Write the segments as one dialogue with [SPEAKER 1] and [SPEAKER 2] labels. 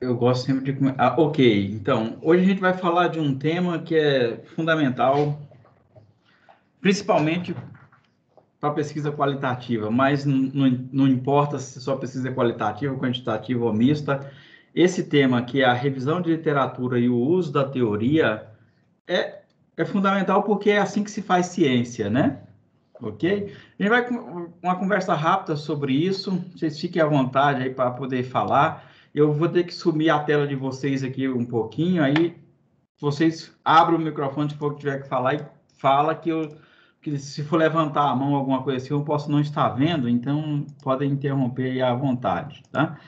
[SPEAKER 1] Eu gosto sempre de... ok, então, hoje a gente vai falar de um tema que é fundamental, principalmente para pesquisa qualitativa, mas não importa se sua pesquisa é qualitativa, quantitativa ou mista, esse tema, que é a revisão de literatura e o uso da teoria, é, é fundamental porque é assim que se faz ciência, né? Ok? A gente vai com uma conversa rápida sobre isso, vocês fiquem à vontade aí para poder falar. Eu vou ter que sumir a tela de vocês aqui um pouquinho, aí vocês abrem o microfone se for que tiver que falar e fala que se for levantar a mão, alguma coisa assim, eu posso não estar vendo, então podem interromper aí à vontade, tá?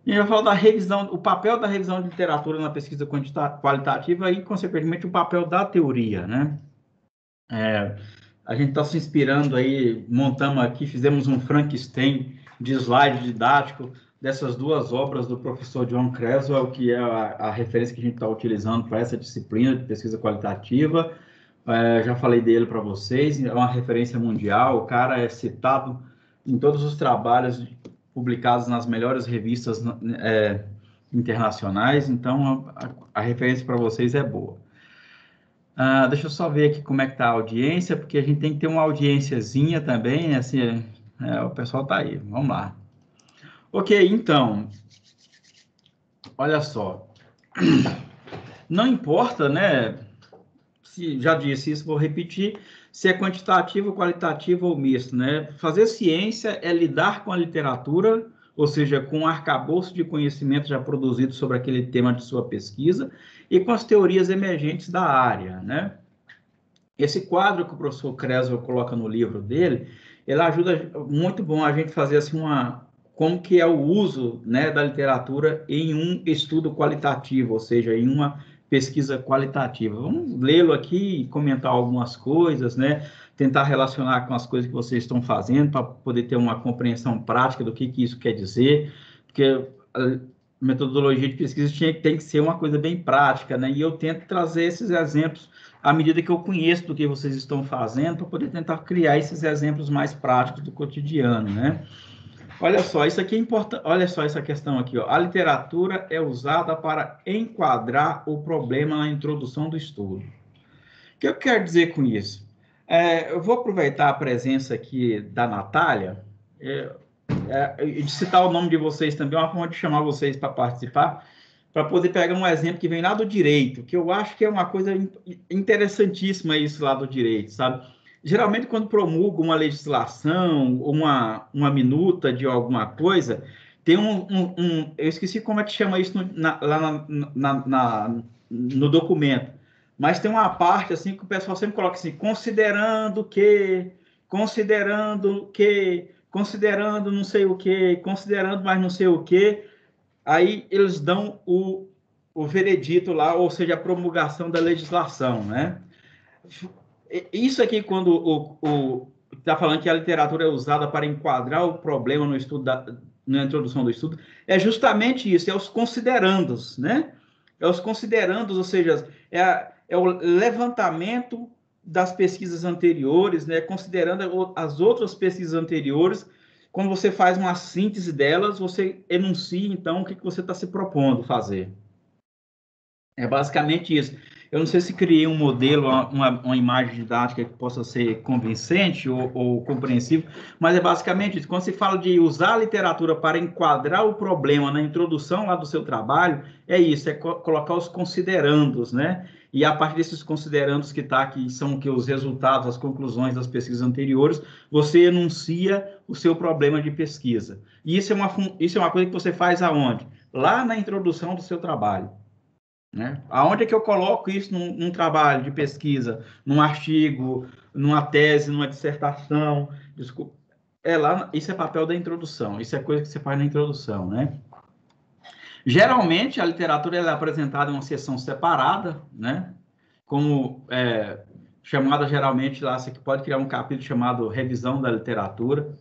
[SPEAKER 1] E eu falo da revisão, o papel da revisão de literatura na pesquisa qualitativa e, consequentemente, o papel da teoria, né? A gente está se inspirando aí, montamos aqui, fizemos um Frankenstein de slide didático dessas duas obras do professor John Creswell, que é a referência que a gente está utilizando para essa disciplina de pesquisa qualitativa. Já falei dele para vocês, é uma referência mundial, o cara é citado em todos os trabalhos publicados nas melhores revistas internacionais, então a referência para vocês é boa. Deixa eu só ver aqui como é que tá a audiência, porque a gente tem que ter uma audiênciazinha também, né? Assim, o pessoal tá aí, vamos lá. Ok, então, olha só. Não importa, né? Se já disse isso, vou repetir, se é quantitativo, qualitativo ou misto, né? Fazer ciência é lidar com a literatura, ou seja, com o arcabouço de conhecimento já produzido sobre aquele tema de sua pesquisa, e com as teorias emergentes da área, né? Esse quadro que o professor Creswell coloca no livro dele, ele ajuda muito bom a gente fazer assim como que é o uso, né, da literatura em um estudo qualitativo, ou seja, em uma pesquisa qualitativa. Vamos lê-lo aqui e comentar algumas coisas, né, tentar relacionar com as coisas que vocês estão fazendo para poder ter uma compreensão prática do que isso quer dizer, porque a metodologia de pesquisa tem que ser uma coisa bem prática, né, e eu tento trazer esses exemplos à medida que eu conheço do que vocês estão fazendo, para poder tentar criar esses exemplos mais práticos do cotidiano, né? Olha só, isso aqui é importante. Olha só essa questão aqui, ó. A literatura é usada para enquadrar o problema na introdução do estudo. O que eu quero dizer com isso? Eu vou aproveitar a presença aqui da Natália, e de citar o nome de vocês também, uma forma de chamar vocês para participar, para poder pegar um exemplo que vem lá do direito, que eu acho que é uma coisa interessantíssima isso lá do direito, sabe? Geralmente, quando promulga uma legislação, uma minuta de alguma coisa, tem eu esqueci como é que chama isso lá no documento, mas tem uma parte assim que o pessoal sempre coloca assim, considerando não sei o que, considerando mais não sei o que, aí eles dão o veredito lá, ou seja, a promulgação da legislação, né? Isso aqui, quando está falando que a literatura é usada para enquadrar o problema no estudo, na introdução do estudo, é justamente isso, é os considerandos, né? É os considerandos, ou seja, é o levantamento das pesquisas anteriores, né? Considerando as outras pesquisas anteriores, quando você faz uma síntese delas, você enuncia, então, o que você está se propondo fazer. É basicamente isso. Eu não sei se criei um modelo, uma imagem didática que possa ser convincente ou compreensível, mas é basicamente isso. Quando se fala de usar a literatura para enquadrar o problema na introdução lá do seu trabalho, é isso, é colocar os considerandos, né? E a partir desses considerandos que está aqui, são que os resultados, as conclusões das pesquisas anteriores, você enuncia o seu problema de pesquisa. E isso é uma coisa que você faz aonde? Lá na introdução do seu trabalho. Né? Aonde é que eu coloco isso num trabalho de pesquisa, num artigo, numa tese, numa dissertação? Desculpa. Isso é papel da introdução, isso é coisa que você faz na introdução, né? Geralmente, a literatura é apresentada em uma seção separada, né? Como chamada geralmente lá, você pode criar um capítulo chamado Revisão da Literatura,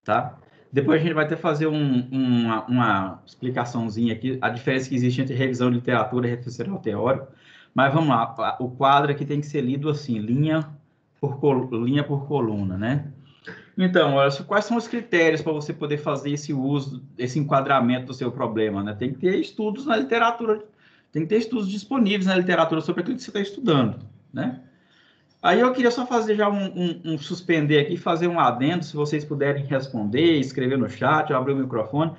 [SPEAKER 1] tá? Depois a gente vai ter que fazer uma explicaçãozinha aqui, a diferença que existe entre revisão de literatura e referencial teórico. Mas vamos lá, o quadro aqui tem que ser lido assim, linha por coluna, né? Então, olha, quais são os critérios para você poder fazer esse uso, esse enquadramento do seu problema, né? Tem que ter estudos na literatura, tem que ter estudos disponíveis na literatura sobre aquilo que você está estudando, né? Aí eu queria só fazer já um suspender aqui, fazer um adendo, se vocês puderem responder, escrever no chat, eu abrir o microfone.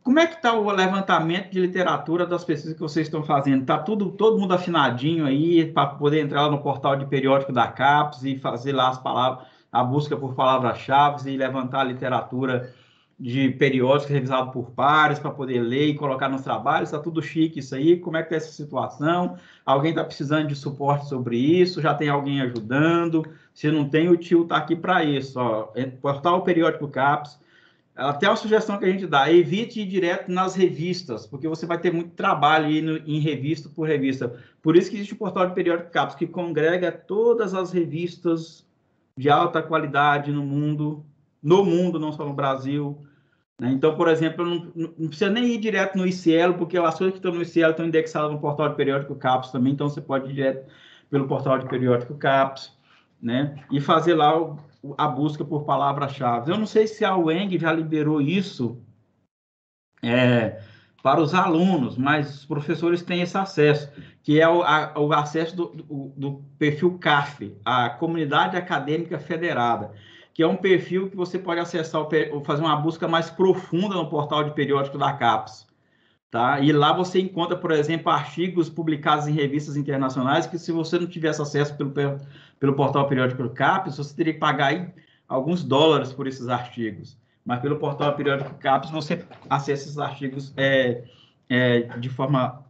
[SPEAKER 1] Como é que está o levantamento de literatura das pesquisas que vocês estão fazendo? Está tudo, todo mundo afinadinho aí para poder entrar lá no portal de periódico da CAPES e fazer lá as palavras, a busca por palavras-chave e levantar a literatura de periódicos revisado por pares para poder ler e colocar nos trabalhos? Está tudo chique isso aí? Como é que está essa situação? Alguém está precisando de suporte sobre isso? Já tem alguém ajudando? Se não tem, o tio está aqui para isso. Ó, portal periódico CAPES. Até uma sugestão que a gente dá, evite ir direto nas revistas, porque você vai ter muito trabalho aí em revista por revista. Por isso que existe o portal de periódico CAPES, que congrega todas as revistas de alta qualidade no mundo, não só no Brasil, né? Então, por exemplo, não precisa nem ir direto no ICL, porque as coisas que estão no ICL estão indexadas no portal de periódico CAPES também, então você pode ir direto pelo portal de periódico CAPES, né? E fazer lá a busca por palavras-chave. Eu não sei se a UENG já liberou isso para os alunos, mas os professores têm esse acesso, que é o acesso do perfil CAF, a Comunidade Acadêmica Federada, que é um perfil que você pode acessar, fazer uma busca mais profunda no portal de periódico da CAPES. Tá? E lá você encontra, por exemplo, artigos publicados em revistas internacionais que, se você não tivesse acesso pelo portal periódico do CAPES, você teria que pagar aí alguns dólares por esses artigos. Mas pelo portal periódico CAPES, você acessa esses artigos de forma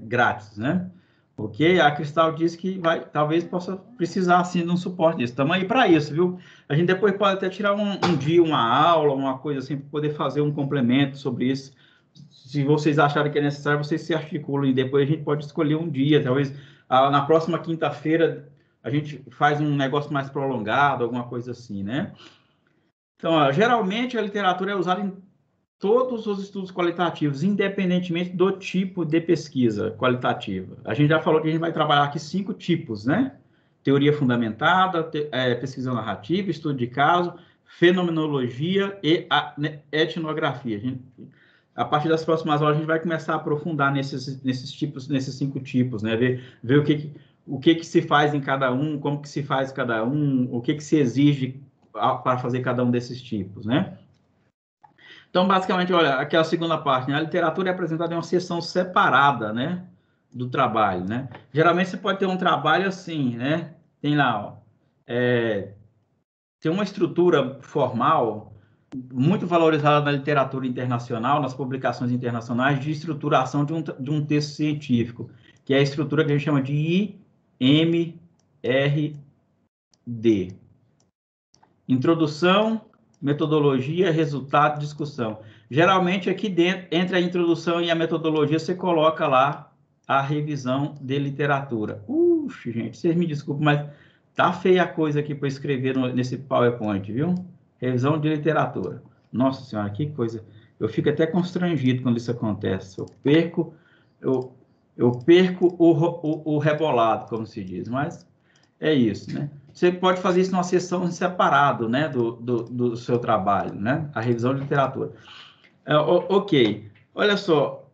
[SPEAKER 1] grátis, né? Ok? A Cristal disse que talvez possa precisar, assim, de um suporte disso. Estamos aí para isso, viu? A gente depois pode até tirar um dia, uma aula, uma coisa assim, para poder fazer um complemento sobre isso. Se vocês acharem que é necessário, vocês se articulam e depois a gente pode escolher um dia, talvez na próxima quinta-feira a gente faz um negócio mais prolongado, alguma coisa assim, né? Então, ó, geralmente a literatura é usada em todos os estudos qualitativos, independentemente do tipo de pesquisa qualitativa. A gente já falou que a gente vai trabalhar aqui 5 tipos, né? Teoria fundamentada, pesquisa narrativa, estudo de caso, fenomenologia e etnografia. A partir das próximas aulas, a gente vai começar a aprofundar nesses 5 tipos, né? Ver o que se faz em cada um, como que se faz cada um, o que se exige para fazer cada um desses tipos, né? Então, basicamente, olha, aqui é a segunda parte, né? A literatura é apresentada em uma seção separada, né? Do trabalho, né? Geralmente você pode ter um trabalho assim, né? Tem lá, ó, tem uma estrutura formal muito valorizada na literatura internacional, nas publicações internacionais, de estruturação de um texto científico, que é a estrutura que a gente chama de IMRD. Introdução, metodologia, resultado, discussão. Geralmente, aqui dentro, entre a introdução e a metodologia, você coloca lá a revisão de literatura. Gente, vocês me desculpem, mas tá feia a coisa aqui para escrever nesse PowerPoint, viu? Revisão de literatura. Nossa Senhora, que coisa. Eu fico até constrangido quando isso acontece. Eu perco o rebolado, como se diz, mas é isso, né? Você pode fazer isso numa sessão separado, né, do seu trabalho, né? A revisão de literatura. Ok. Olha só,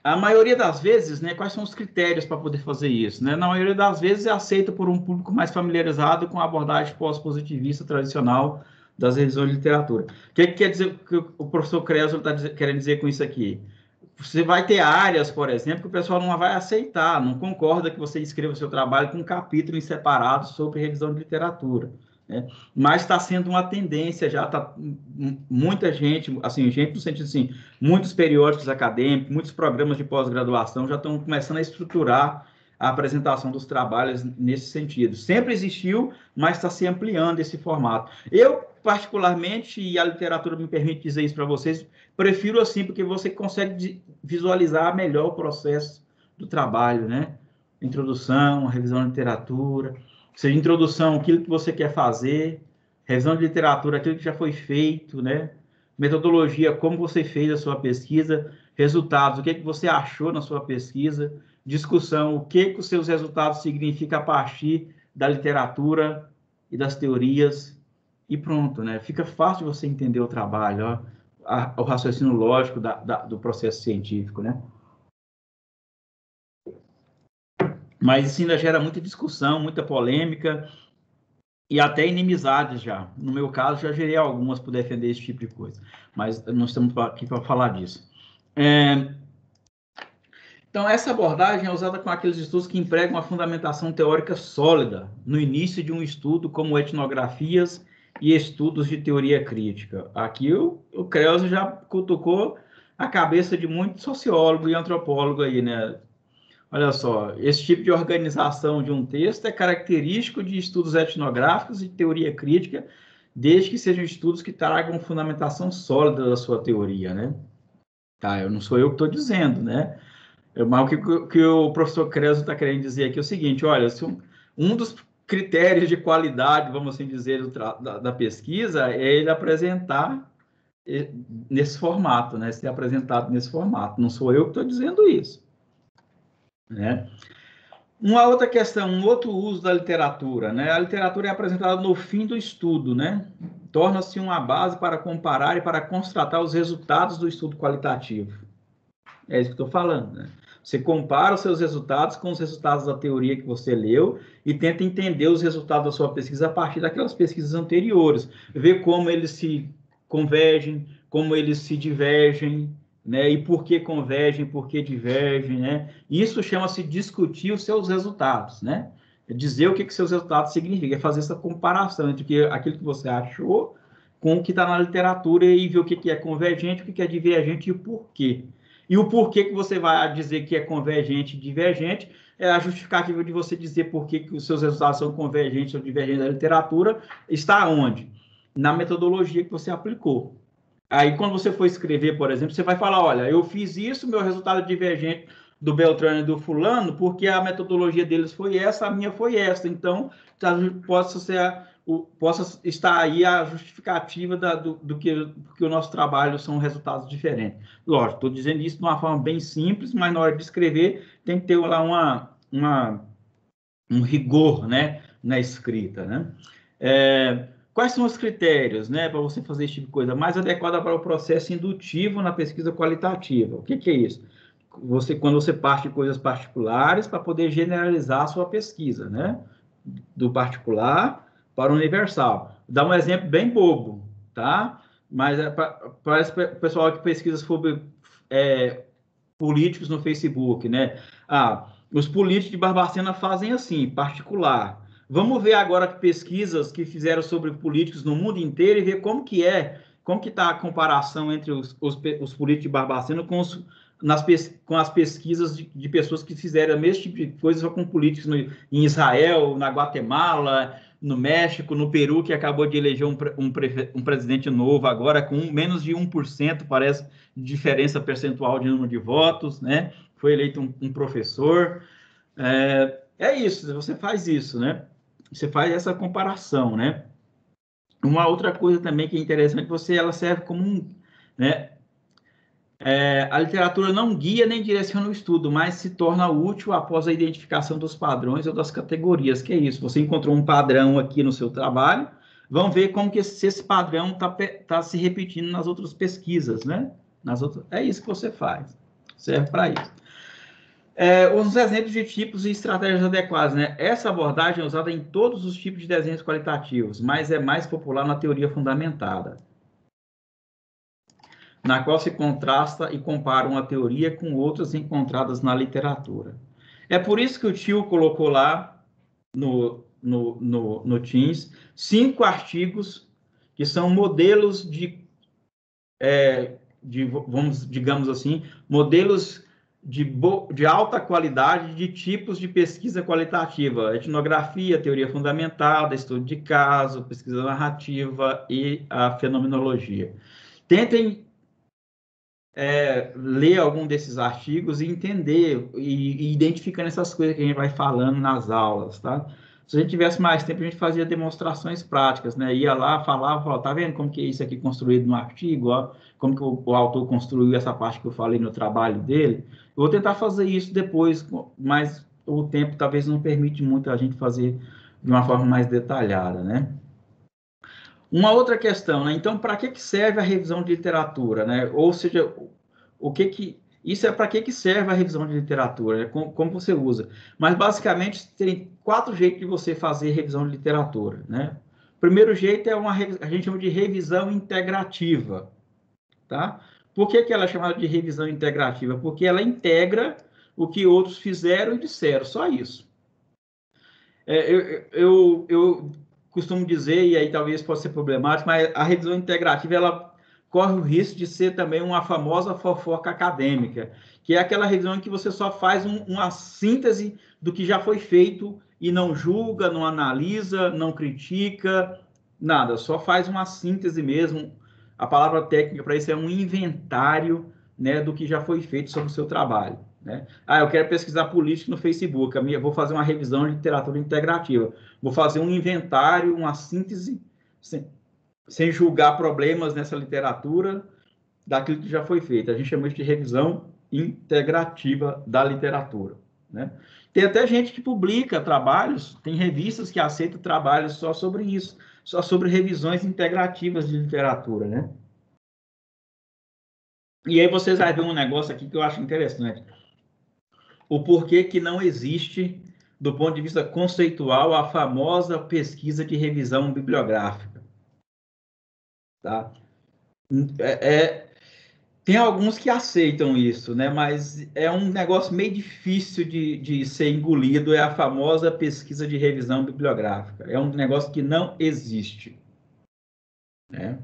[SPEAKER 1] a maioria das vezes, né, quais são os critérios para poder fazer isso, né? Na maioria das vezes é aceito por um público mais familiarizado com a abordagem pós-positivista tradicional das revisões de literatura. O que quer dizer que o professor Creso está querendo dizer com isso aqui? Você vai ter áreas, por exemplo, que o pessoal não vai aceitar, não concorda que você escreva o seu trabalho com um capítulo em separado sobre revisão de literatura, né? Mas está sendo uma tendência, já está muita gente, assim, gente no sentido assim, muitos periódicos acadêmicos, muitos programas de pós-graduação já estão começando a estruturar a apresentação dos trabalhos nesse sentido. Sempre existiu, mas está se ampliando esse formato. Eu, particularmente, e a literatura me permite dizer isso para vocês, prefiro assim, porque você consegue visualizar melhor o processo do trabalho, né? Introdução, revisão de literatura, ou seja, introdução, aquilo que você quer fazer, revisão de literatura, aquilo que já foi feito, né? Metodologia, como você fez a sua pesquisa, resultados, o que você achou na sua pesquisa, discussão, o que os seus resultados significam a partir da literatura e das teorias, e pronto, né? Fica fácil você entender o trabalho, ó, o raciocínio lógico do processo científico, né? Mas isso ainda gera muita discussão, muita polêmica e até inimizades já. No meu caso, já gerei algumas por defender esse tipo de coisa, mas não estamos aqui para falar disso. Então, essa abordagem é usada com aqueles estudos que empregam uma fundamentação teórica sólida no início de um estudo, como etnografias e estudos de teoria crítica. Aqui o Krause já cutucou a cabeça de muito sociólogo e antropólogo aí, né? Olha só, esse tipo de organização de um texto é característico de estudos etnográficos e teoria crítica, desde que sejam estudos que tragam fundamentação sólida da sua teoria, né? Tá, não sou eu que estou dizendo, né? Mas o que o professor Creso está querendo dizer aqui é o seguinte, olha, se um dos critérios de qualidade, vamos assim dizer, da pesquisa é ele apresentar nesse formato, né? Ser apresentado nesse formato. Não sou eu que estou dizendo isso, né? Uma outra questão, um outro uso da literatura, né? A literatura é apresentada no fim do estudo, né? Torna-se uma base para comparar e para constatar os resultados do estudo qualitativo. É isso que eu estou falando, né? Você compara os seus resultados com os resultados da teoria que você leu e tenta entender os resultados da sua pesquisa a partir daquelas pesquisas anteriores. Ver como eles se convergem, como eles se divergem, né? E por que convergem, por que divergem, né? Isso chama-se discutir os seus resultados, né? É dizer o que seus resultados significam, é fazer essa comparação entre aquilo que você achou com o que está na literatura e ver o que é convergente, o que é divergente e o porquê. E o porquê que você vai dizer que é convergente e divergente é a justificativa de você dizer por que os seus resultados são convergentes ou divergentes da literatura está onde? Na metodologia que você aplicou. Aí, quando você for escrever, por exemplo, você vai falar, olha, eu fiz isso, meu resultado é divergente do Beltrano e do fulano, porque a metodologia deles foi essa, a minha foi essa. Então, possa estar aí a justificativa do que o nosso trabalho são resultados diferentes. Lógico, estou dizendo isso de uma forma bem simples, mas na hora de escrever tem que ter lá um rigor, né, na escrita, né? Quais são os critérios, né, para você fazer esse tipo de coisa mais adequada para o processo indutivo na pesquisa qualitativa? O que é isso? Quando você parte de coisas particulares para poder generalizar a sua pesquisa, né? Do particular para o universal. Dá um exemplo bem bobo, tá? Mas parece o pessoal que pesquisa sobre políticos no Facebook, né? Os políticos de Barbacena fazem assim, particular. Vamos ver agora pesquisas que fizeram sobre políticos no mundo inteiro e ver como que está a comparação entre os políticos de Barbacena com as pesquisas de pessoas que fizeram o mesmo tipo de coisa só com políticos em Israel, na Guatemala, no México, no Peru, que acabou de eleger um presidente novo agora, com menos de 1%, parece, de diferença percentual de número de votos, né? Foi eleito um professor. Isso, você faz isso, né? Você faz essa comparação, né? Uma outra coisa também que é interessante, ela serve como né? A literatura não guia nem direciona o estudo, mas se torna útil após a identificação dos padrões ou das categorias, que é isso. Você encontrou um padrão aqui no seu trabalho, vamos ver como que esse padrão tá se repetindo nas outras pesquisas, né? É isso que você faz, serve para isso. Os exemplos de tipos e estratégias adequadas, né? Essa abordagem é usada em todos os tipos de desenhos qualitativos, mas é mais popular na teoria fundamentada, na qual se contrasta e compara uma teoria com outras encontradas na literatura. É por isso que o tio colocou lá no Teams 5 artigos que são modelos digamos assim, modelos de alta qualidade de tipos de pesquisa qualitativa, etnografia, teoria fundamentada, estudo de caso, pesquisa narrativa e a fenomenologia. Tentem ler algum desses artigos e entender e identificando essas coisas que a gente vai falando nas aulas, tá? Se a gente tivesse mais tempo, a gente fazia demonstrações práticas, né? Ia lá, falava, ó, tá vendo como que é isso aqui construído no artigo, ó, como que o autor construiu essa parte que eu falei no trabalho dele. Eu vou tentar fazer isso depois, mas o tempo talvez não permite muito a gente fazer de uma forma mais detalhada, né? Uma outra questão, né? Então, para que serve a revisão de literatura, né? Ou seja, isso é para que serve a revisão de literatura, né? Como você usa. Mas, basicamente, tem 4 jeitos de você fazer revisão de literatura, né? O primeiro jeito é a gente chama de revisão integrativa, tá? Por que ela é chamada de revisão integrativa? Porque ela integra o que outros fizeram e disseram, só isso. Eu costumo dizer, e aí talvez possa ser problemático, mas a revisão integrativa, ela corre o risco de ser também uma famosa fofoca acadêmica, que é aquela revisão em que você só faz uma síntese do que já foi feito e não julga, não analisa, não critica, nada, só faz uma síntese mesmo. A palavra técnica para isso é um inventário, né, do que já foi feito sobre o seu trabalho, né? Eu quero pesquisar política no Facebook, eu vou fazer uma revisão de literatura integrativa, vou fazer um inventário, uma síntese, sem julgar problemas nessa literatura, daquilo que já foi feito. A gente chama isso de revisão integrativa da literatura, né? Tem até gente que publica trabalhos, tem revistas que aceitam trabalhos só sobre isso, só sobre revisões integrativas de literatura, né? E aí vocês vão ver um negócio aqui que eu acho interessante. O porquê que não existe, do ponto de vista conceitual, a famosa pesquisa de revisão bibliográfica. Tá? Tem alguns que aceitam isso, né? Mas é um negócio meio difícil de ser engolido, é a famosa pesquisa de revisão bibliográfica. É um negócio que não existe. Né?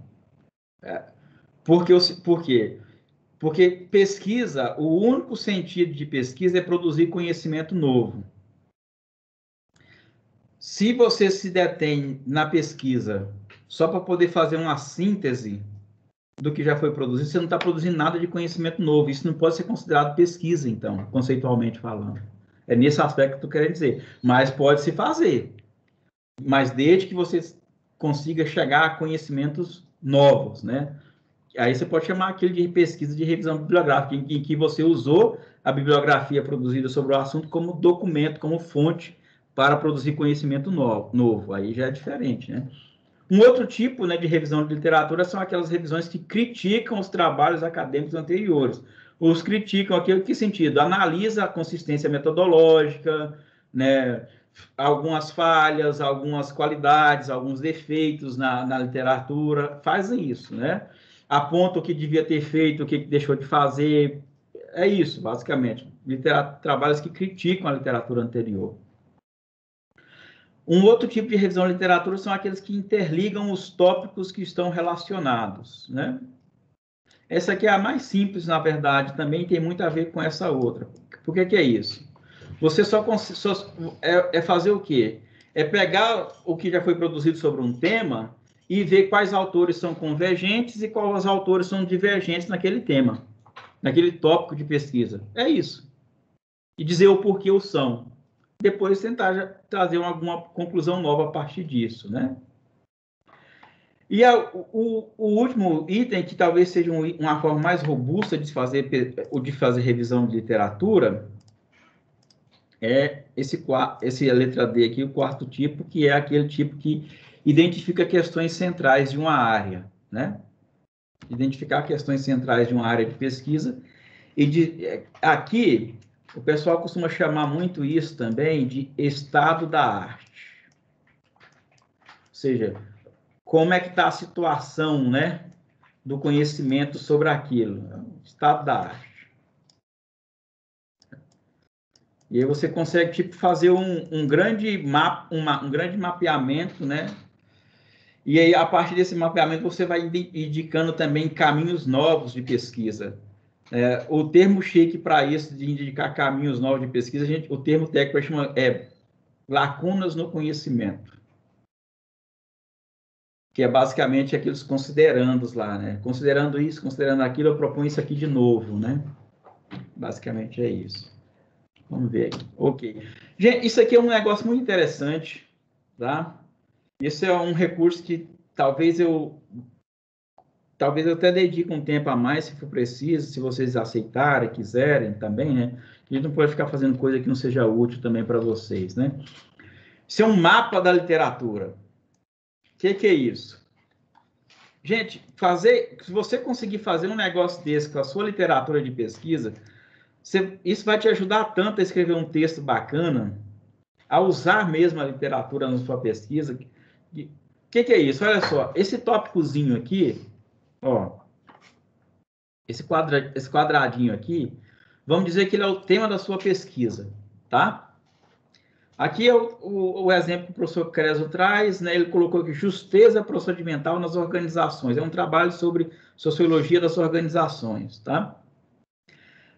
[SPEAKER 1] Por quê? Porque pesquisa, o único sentido de pesquisa é produzir conhecimento novo. Se você se detém na pesquisa só para poder fazer uma síntese do que já foi produzido, você não está produzindo nada de conhecimento novo. Isso não pode ser considerado pesquisa, então, conceitualmente falando. É nesse aspecto que eu quero dizer. Mas pode se fazer. Mas desde que você consiga chegar a conhecimentos novos, né? Aí você pode chamar aquilo de pesquisa de revisão bibliográfica, em que você usou a bibliografia produzida sobre o assunto como documento, como fonte para produzir conhecimento novo. Aí já é diferente, né? Um outro tipo, né, de revisão de literatura são aquelas revisões que criticam os trabalhos acadêmicos anteriores. Os criticam aqui em que sentido? Analisa a consistência metodológica, né, algumas falhas, algumas qualidades, alguns defeitos na literatura, fazem isso, né? Aponta o que devia ter feito, o que deixou de fazer. É isso, basicamente. Trabalhos que criticam a literatura anterior. Um outro tipo de revisão de literatura são aqueles que interligam os tópicos que estão relacionados, né? Essa aqui é a mais simples, na verdade, também tem muito a ver com essa outra. Por que é isso? Você é fazer o quê? É pegar o que já foi produzido sobre um tema e ver quais autores são convergentes e quais autores são divergentes naquele tema, naquele tópico de pesquisa. É isso. E dizer o porquê o são. Depois tentar trazer alguma conclusão nova a partir disso, né? E o último item, que talvez seja uma forma mais robusta de fazer revisão de literatura, é esse a letra D aqui, o quarto tipo, que é aquele tipo que identifica questões centrais de uma área, né? Identificar questões centrais de uma área de pesquisa. Aqui, o pessoal costuma chamar muito isso também de estado da arte. Ou seja, como é que está a situação, né, do conhecimento sobre aquilo, estado da arte. E aí você consegue tipo, fazer um grande mapeamento, né? E aí, a partir desse mapeamento, você vai indicando também caminhos novos de pesquisa. O termo chique para isso, de indicar caminhos novos de pesquisa, o termo técnico chama lacunas no conhecimento. Que é basicamente aqueles considerandos lá, né? Considerando isso, considerando aquilo, eu proponho isso aqui de novo, né? Basicamente é isso. Vamos ver aqui. Ok. Gente, isso aqui é um negócio muito interessante, tá? Esse é um recurso que talvez eu até dedique um tempo a mais, se for preciso, se vocês aceitarem, quiserem também, né? A gente não pode ficar fazendo coisa que não seja útil também para vocês, né? Isso é um mapa da literatura. O que é isso? Gente, se você conseguir fazer um negócio desse com a sua literatura de pesquisa, isso vai te ajudar tanto a escrever um texto bacana, a usar mesmo a literatura na sua pesquisa. O que é isso? Olha só, esse tópicozinho aqui, ó, esse quadradinho aqui, vamos dizer que ele é o tema da sua pesquisa, tá? Aqui é o exemplo que o professor Creso traz, né? Ele colocou aqui justeza procedimental nas organizações. É um trabalho sobre sociologia das organizações, tá?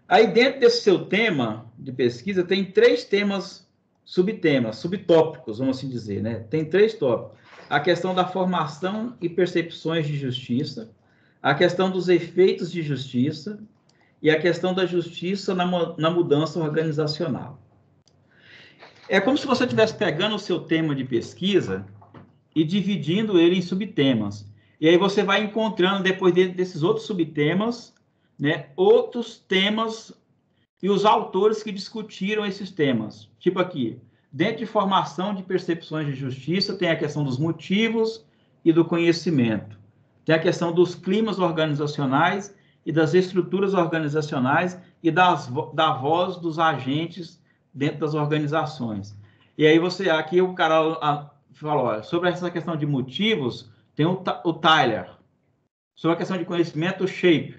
[SPEAKER 1] Aí, dentro desse seu tema de pesquisa, tem 3 temas, subtópicos, vamos assim dizer, né? Tem 3 tópicos. A questão da formação e percepções de justiça, a questão dos efeitos de justiça e a questão da justiça na mudança organizacional. É como se você estivesse pegando o seu tema de pesquisa e dividindo ele em subtemas. E aí você vai encontrando, depois desses outros subtemas, né, outros temas e os autores que discutiram esses temas. Tipo aqui, dentro de formação de percepções de justiça, tem a questão dos motivos e do conhecimento. Tem a questão dos climas organizacionais e das estruturas organizacionais e da voz dos agentes dentro das organizações. E aí aqui o cara falou, olha, sobre essa questão de motivos, tem o Tyler. Sobre a questão de conhecimento, o Shape.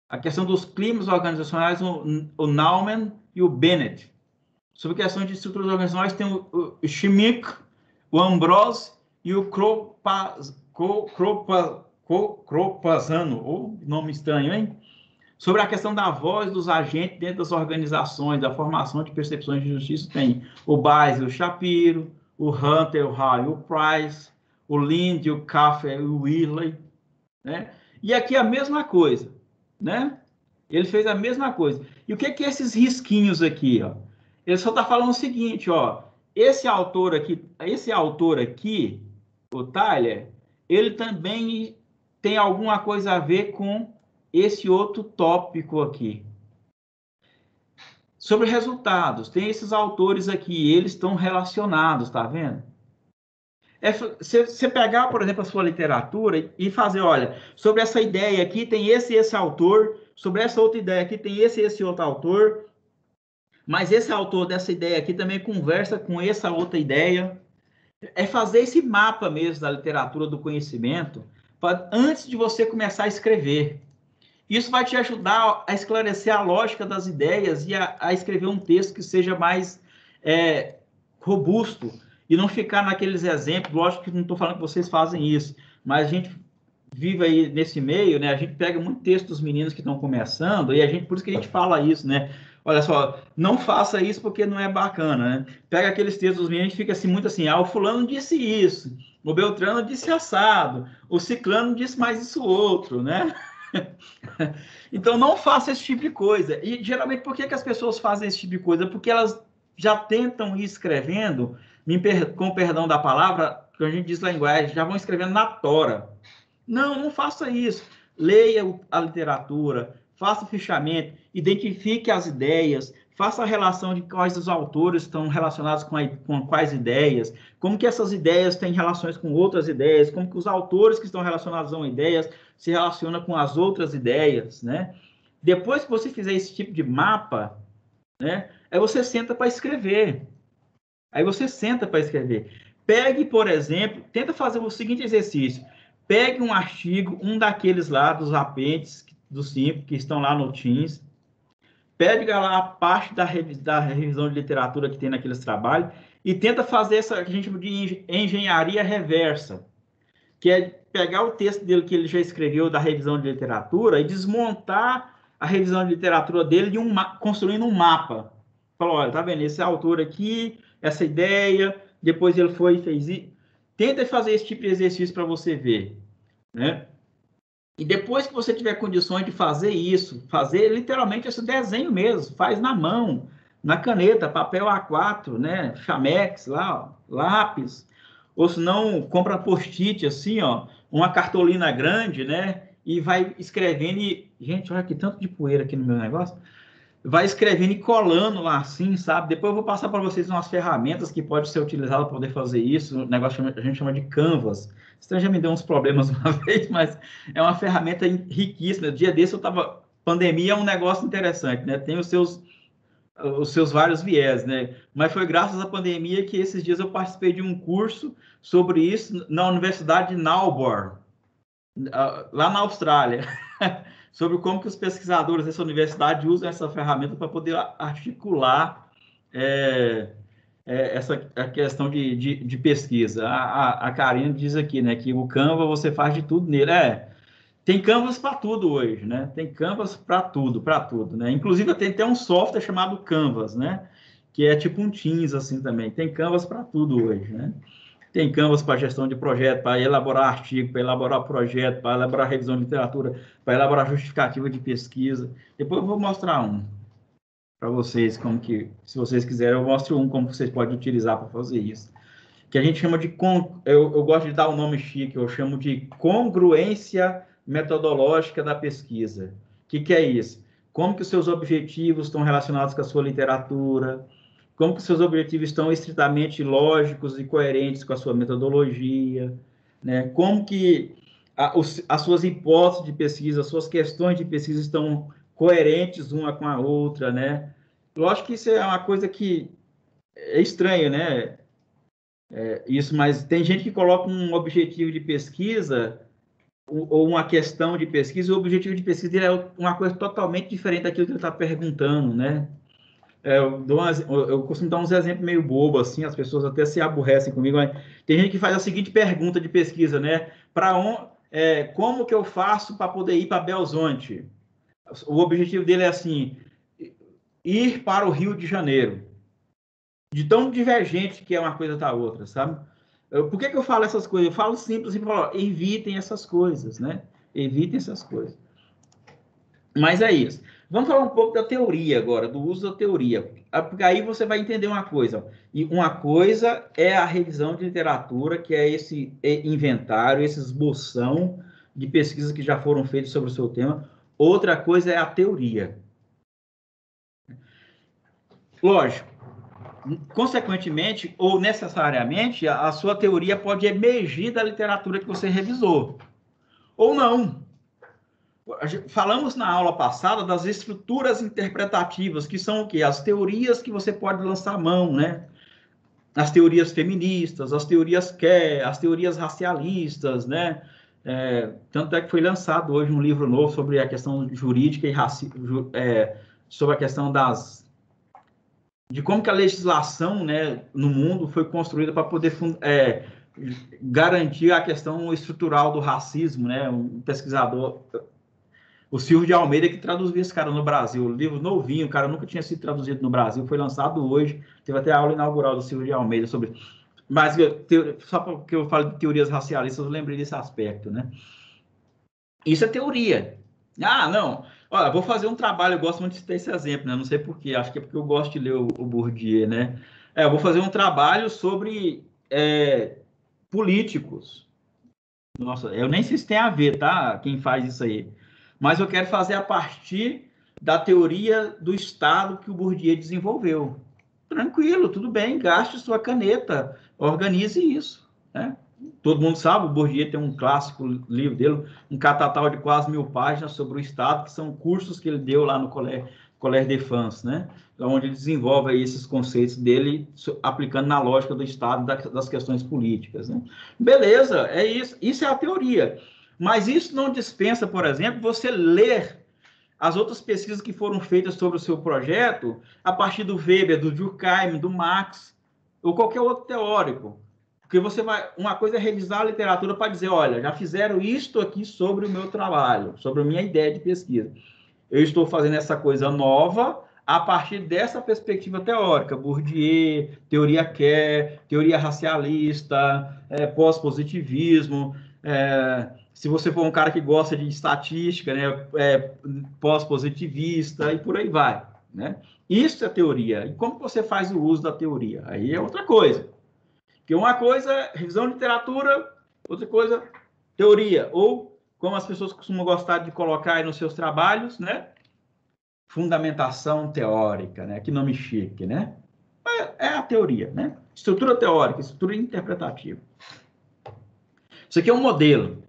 [SPEAKER 1] A questão dos climas organizacionais, o Naumann e o Bennett. Sobre a questão de estruturas organizacionais, tem o Schmick, o Ambrose e o Kropazano, ou nome estranho, hein? Sobre a questão da voz dos agentes dentro das organizações, da formação de percepções de justiça, tem o Baez, o Shapiro, o Hunter, o Hall, o Price, o Lind, o Kaffer, o Whirley, né? E aqui a mesma coisa, né? Ele fez a mesma coisa. E o que é esses risquinhos aqui, ó? Ele só está falando o seguinte, ó. Esse autor aqui, o Tyler, ele também tem alguma coisa a ver com esse outro tópico aqui. Sobre resultados, tem esses autores aqui, eles estão relacionados, tá vendo? Você pegar, por exemplo, a sua literatura e fazer, olha, sobre essa ideia aqui tem esse autor, sobre essa outra ideia aqui tem esse outro autor, mas esse autor dessa ideia aqui também conversa com essa outra ideia. É fazer esse mapa mesmo da literatura do conhecimento antes de você começar a escrever. Isso vai te ajudar a esclarecer a lógica das ideias e a escrever um texto que seja mais robusto e não ficar naqueles exemplos. Lógico que não estou falando que vocês fazem isso, mas a gente vive aí nesse meio, né? A gente pega muito texto dos meninos que estão começando e por isso que a gente fala isso, né? Olha só, não faça isso porque não é bacana, né? Pega aqueles textos dos meninos e fica assim, muito assim, o fulano disse isso, o Beltrano disse assado, o ciclano disse mais isso outro, né? Então, não faça esse tipo de coisa. E, geralmente, por que as pessoas fazem esse tipo de coisa? Porque elas já tentam ir escrevendo, com perdão da palavra, que a gente diz lá em Goiás, já vão escrevendo na tora. Não faça isso. Leia a literatura, faça o fichamento, identifique as ideias, faça a relação de quais os autores estão relacionados com quais ideias, como que essas ideias têm relações com outras ideias, como que os autores que estão relacionados a ideias se relacionam com as outras ideias, né? Depois que você fizer esse tipo de mapa, né, aí você senta para escrever. Pegue, por exemplo, tenta fazer o seguinte exercício. Pegue um artigo, um daqueles lá, dos apêndices, dos 5, que estão lá no Teams. Pega lá a parte da revisão de literatura que tem naqueles trabalhos e tenta fazer essa que a gente chama de engenharia reversa, que é pegar o texto dele que ele já escreveu da revisão de literatura e desmontar a revisão de literatura dele construindo um mapa. Falou, olha, tá vendo? Esse autor aqui, essa ideia, depois ele foi e fez isso. Tenta fazer esse tipo de exercício para você ver, né? E depois que você tiver condições de fazer isso, fazer literalmente esse desenho mesmo, faz na mão, na caneta, papel A4, né? Chamex lá, ó, lápis, ou se não, compra post-it assim, ó, uma cartolina grande, né? E vai escrevendo e, gente, olha que tanto de poeira aqui no meu negócio. vai escrevendo e colando lá assim, sabe? Depois eu vou passar para vocês umas ferramentas que pode ser utilizada para poder fazer isso. O negócio a gente chama de Canvas. Você já me deu uns problemas uma vez, mas é uma ferramenta riquíssima. Dia desse eu estava... Pandemia é um negócio interessante, né? Tem os seus vários viés, né? Mas foi graças à pandemia que esses dias eu participei de um curso sobre isso na Universidade de Melbourne, lá na Austrália, sobre como que os pesquisadores dessa universidade usam essa ferramenta para poder articular é, essa a questão de pesquisa. A Karine diz aqui, né, que o Canva você faz de tudo nele. Tem Canvas para tudo hoje, né? Tem Canvas para tudo, né? Inclusive tem até um software chamado Canvas, né? Que é tipo um Teams assim também. Tem Canvas para tudo hoje, né? Tem Canvas para gestão de projeto, para elaborar artigo, para elaborar projeto, para elaborar revisão de literatura, para elaborar justificativa de pesquisa. Depois eu vou mostrar um para vocês, como que, se vocês quiserem, eu mostro um como vocês podem utilizar para fazer isso. Que a gente chama de, eu gosto de dar o nome chique, eu chamo de congruência metodológica da pesquisa. O que é isso? Como que os seus objetivos estão relacionados com a sua literatura, como que os seus objetivos estão estritamente lógicos e coerentes com a sua metodologia, né? Como que as suas hipóteses de pesquisa, as suas questões de pesquisa estão coerentes uma com a outra, né? Lógico que isso é uma coisa que é estranho, né? Isso, mas tem gente que coloca um objetivo de pesquisa ou uma questão de pesquisa, e o objetivo de pesquisa é uma coisa totalmente diferente daquilo que ele está perguntando, né? Eu costumo dar uns exemplos meio bobo, assim, as pessoas até se aborrecem comigo, mas tem gente que faz a seguinte pergunta de pesquisa, né? Como que eu faço para poder ir para Belo Horizonte? O objetivo dele é assim, ir para o Rio de Janeiro. De tão divergente que é uma coisa da outra, sabe? Por que eu falo essas coisas? Eu falo simples e falo, evitem essas coisas, né? Evitem essas coisas. Mas é isso. Vamos falar um pouco da teoria agora, do uso da teoria. Porque aí você vai entender uma coisa. E uma coisa é a revisão de literatura, que é esse inventário, esse esboção de pesquisas que já foram feitas sobre o seu tema. Outra coisa é a teoria. Lógico, consequentemente, ou necessariamente, a sua teoria pode emergir da literatura que você revisou. Ou não. Falamos na aula passada das estruturas interpretativas, que são o quê? As teorias que você pode lançar a mão, né? As teorias feministas, as teorias as teorias racialistas, né? Tanto é que foi lançado hoje um livro novo sobre a questão jurídica e sobre a questão de como que a legislação, né, no mundo foi construída para poder garantir a questão estrutural do racismo, né? Um pesquisador, o Silvio de Almeida, que traduziu esse cara no Brasil, o livro novinho, o cara nunca tinha sido traduzido no Brasil, foi lançado hoje, teve até a aula inaugural do Silvio de Almeida sobre... Mas só porque eu falo de teorias racialistas, eu lembrei desse aspecto, né? Isso é teoria. Ah, não. Olha, vou fazer um trabalho, eu gosto muito de citar esse exemplo, né? Não sei por quê, acho que é porque eu gosto de ler o Bourdieu, né? Eu vou fazer um trabalho sobre políticos. Nossa, eu nem sei se tem a ver, tá? Quem faz isso aí. Mas eu quero fazer a partir da teoria do Estado que o Bourdieu desenvolveu. Tranquilo, tudo bem, gaste sua caneta, organize isso, né? Todo mundo sabe, o Bourdieu tem um clássico livro dele, um catatal de quase 1000 páginas sobre o Estado, que são cursos que ele deu lá no Collège de France, né? Onde ele desenvolve aí esses conceitos dele, aplicando na lógica do Estado das questões políticas, né? Beleza, é isso. Isso é a teoria. Mas isso não dispensa, por exemplo, você ler as outras pesquisas que foram feitas sobre o seu projeto a partir do Weber, do Durkheim, do Marx, ou qualquer outro teórico. Porque uma coisa é revisar a literatura para dizer, olha, já fizeram isto aqui sobre o meu trabalho, sobre a minha ideia de pesquisa. Eu estou fazendo essa coisa nova a partir dessa perspectiva teórica, Bourdieu, teoria Kerr, teoria racialista, pós-positivismo, se você for um cara que gosta de estatística, né, pós-positivista e por aí vai, né? Isso é teoria. E como você faz o uso da teoria? Aí é outra coisa. Porque uma coisa é revisão de literatura, outra coisa, teoria. Ou, como as pessoas costumam gostar de colocar aí nos seus trabalhos, né? fundamentação teórica, né? Que nome chique, né? É a teoria, né? Estrutura teórica, estrutura interpretativa. Isso aqui é um modelo.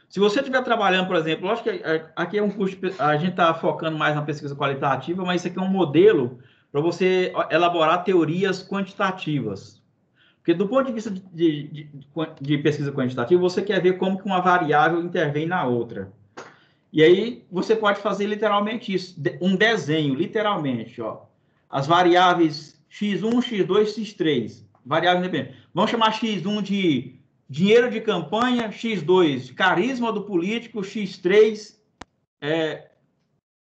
[SPEAKER 1] Se você estiver trabalhando, por exemplo, lógico que aqui é um curso, a gente está focando mais na pesquisa qualitativa, mas isso aqui é um modelo para você elaborar teorias quantitativas. Porque do ponto de vista de pesquisa quantitativa, você quer ver como que uma variável intervém na outra. E aí você pode fazer literalmente isso, um desenho, literalmente, ó. As variáveis x1, x2, x3, variáveis independentes. Vamos chamar x1 de dinheiro de campanha, x2 de carisma do político, x3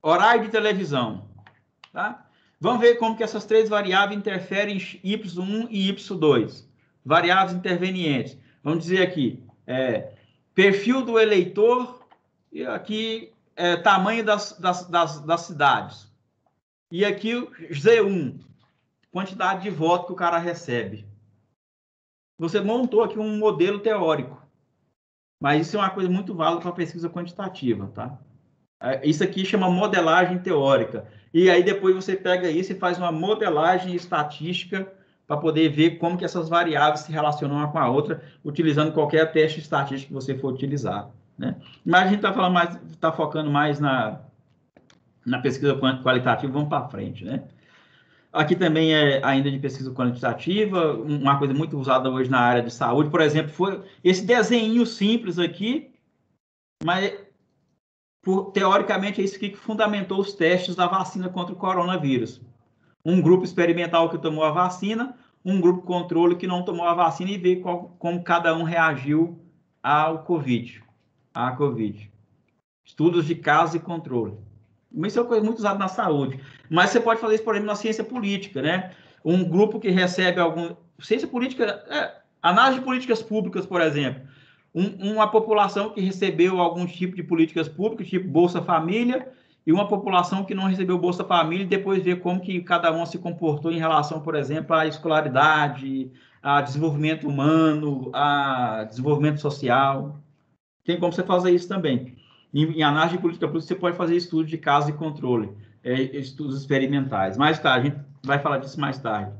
[SPEAKER 1] horário de televisão, tá? Vamos ver como que essas três variáveis interferem em y1 e y2. Variáveis intervenientes. Vamos dizer aqui, perfil do eleitor, e aqui tamanho das cidades. E aqui Z1, quantidade de voto que o cara recebe. Você montou aqui um modelo teórico. Mas isso é uma coisa muito válida para a pesquisa quantitativa, tá? Isso aqui chama modelagem teórica. E aí depois você pega isso e faz uma modelagem estatística para poder ver como que essas variáveis se relacionam uma com a outra, utilizando qualquer teste estatístico que você for utilizar, né? Mas a gente está focando mais na pesquisa qualitativa, vamos para frente, né? Aqui também é ainda de pesquisa quantitativa, uma coisa muito usada hoje na área de saúde, por exemplo, foi esse desenho simples aqui, mas teoricamente é isso que fundamentou os testes da vacina contra o coronavírus. Um grupo experimental que tomou a vacina, um grupo controle que não tomou a vacina e ver como cada um reagiu à Covid. Estudos de caso e controle. Isso é uma coisa muito usada na saúde. Mas você pode fazer isso, por exemplo, na ciência política, né? Um grupo que recebe ciência política, análise de políticas públicas, por exemplo. Uma população que recebeu algum tipo de políticas públicas, tipo Bolsa Família, e uma população que não recebeu Bolsa Família, e depois ver como que cada um se comportou em relação, por exemplo, à escolaridade, a desenvolvimento humano, a desenvolvimento social. Tem como você fazer isso também. Em análise de política pública, você pode fazer estudo de caso e controle, estudos experimentais. Mais tarde, a gente vai falar disso mais tarde.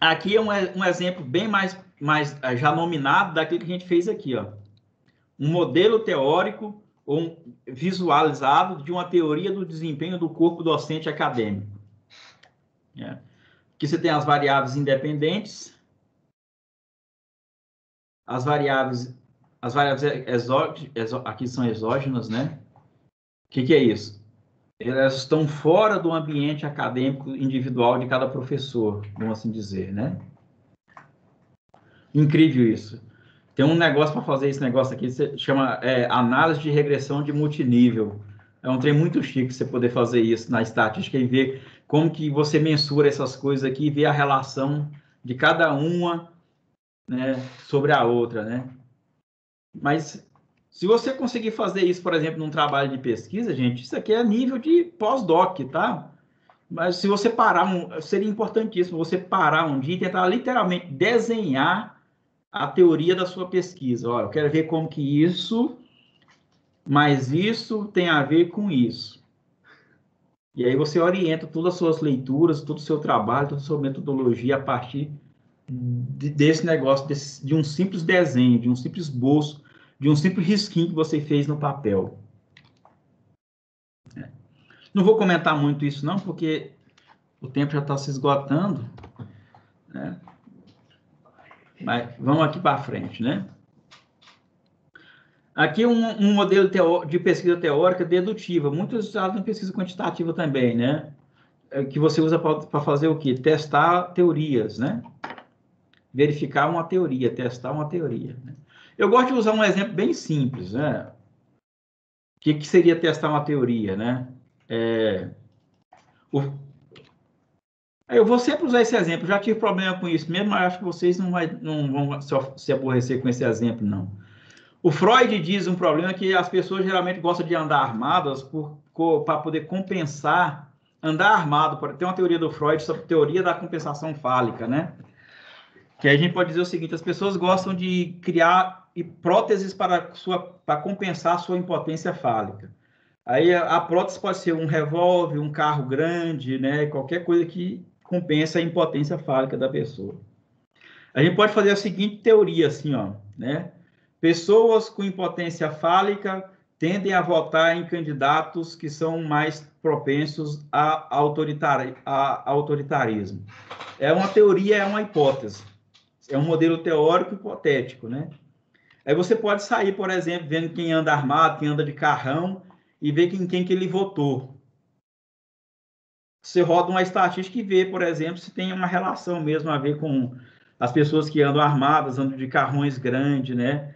[SPEAKER 1] Aqui é um exemplo bem mais já nominado daquilo que a gente fez aqui, ó. Um modelo teórico ou visualizado de uma teoria do desempenho do corpo docente acadêmico. Aqui você tem as variáveis independentes, as variáveis aqui são exógenas, né? O que é isso? Elas estão fora do ambiente acadêmico individual de cada professor, vamos assim dizer, né? Incrível isso. Tem um negócio para fazer esse negócio aqui, se chama análise de regressão de multinível. É um trem muito chique você poder fazer isso na estatística e ver como que você mensura essas coisas aqui e ver a relação de cada uma, né, sobre a outra, né? Mas se você conseguir fazer isso, por exemplo, num trabalho de pesquisa, gente, isso aqui é nível de pós-doc, tá? Mas se você parar, seria importantíssimo você parar um dia e tentar literalmente desenhar a teoria da sua pesquisa. Olha, eu quero ver como que isso, mas isso tem a ver com isso. E aí você orienta todas as suas leituras, todo o seu trabalho, toda a sua metodologia a partir desse negócio, de um simples desenho, de um simples esboço, de um simples risquinho que você fez no papel. Não vou comentar muito isso não, porque o tempo já está se esgotando, né? Mas vamos aqui para frente, né? Aqui um modelo de pesquisa teórica dedutiva, muito usado em pesquisa quantitativa também, né? Que você usa para fazer o quê? Testar teorias, né? Verificar uma teoria, testar uma teoria, né? Eu gosto de usar um exemplo bem simples, né? O que seria testar uma teoria, né? Eu vou sempre usar esse exemplo, já tive problema com isso mesmo, mas acho que vocês não vão se aborrecer com esse exemplo, não. O Freud diz um problema que as pessoas geralmente gostam de andar armadas para poder compensar, andar armado. Tem uma teoria do Freud sobre a teoria da compensação fálica, né? Que aí a gente pode dizer o seguinte, as pessoas gostam de criar próteses para compensar a sua impotência fálica. Aí a prótese pode ser um revólver, um carro grande, né? Qualquer coisa que compensa a impotência fálica da pessoa. A gente pode fazer a seguinte teoria, assim, ó, né? Pessoas com impotência fálica tendem a votar em candidatos que são mais propensos a autoritarismo. É uma teoria, é uma hipótese. É um modelo teórico hipotético, né? Aí você pode sair, por exemplo, vendo quem anda armado, quem anda de carrão, e ver quem que ele votou. Você roda uma estatística e vê, por exemplo, se tem uma relação mesmo a ver com as pessoas que andam armadas, andam de carrões grandes, né?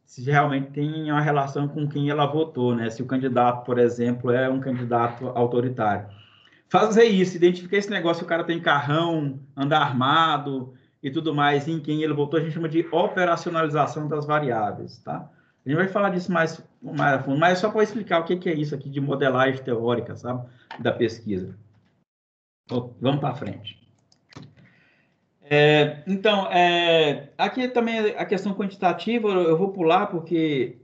[SPEAKER 1] Se realmente tem uma relação com quem ela votou, né? Se o candidato, por exemplo, é um candidato autoritário. Fazer isso, identificar esse negócio, o cara tem carrão, anda armado e tudo mais, em quem ele votou, a gente chama de operacionalização das variáveis, tá? A gente vai falar disso mais a fundo, mas é só para explicar o que é isso aqui de modelagem teórica, sabe? Da pesquisa. Então, vamos para frente. Então, aqui também a questão quantitativa, eu vou pular porque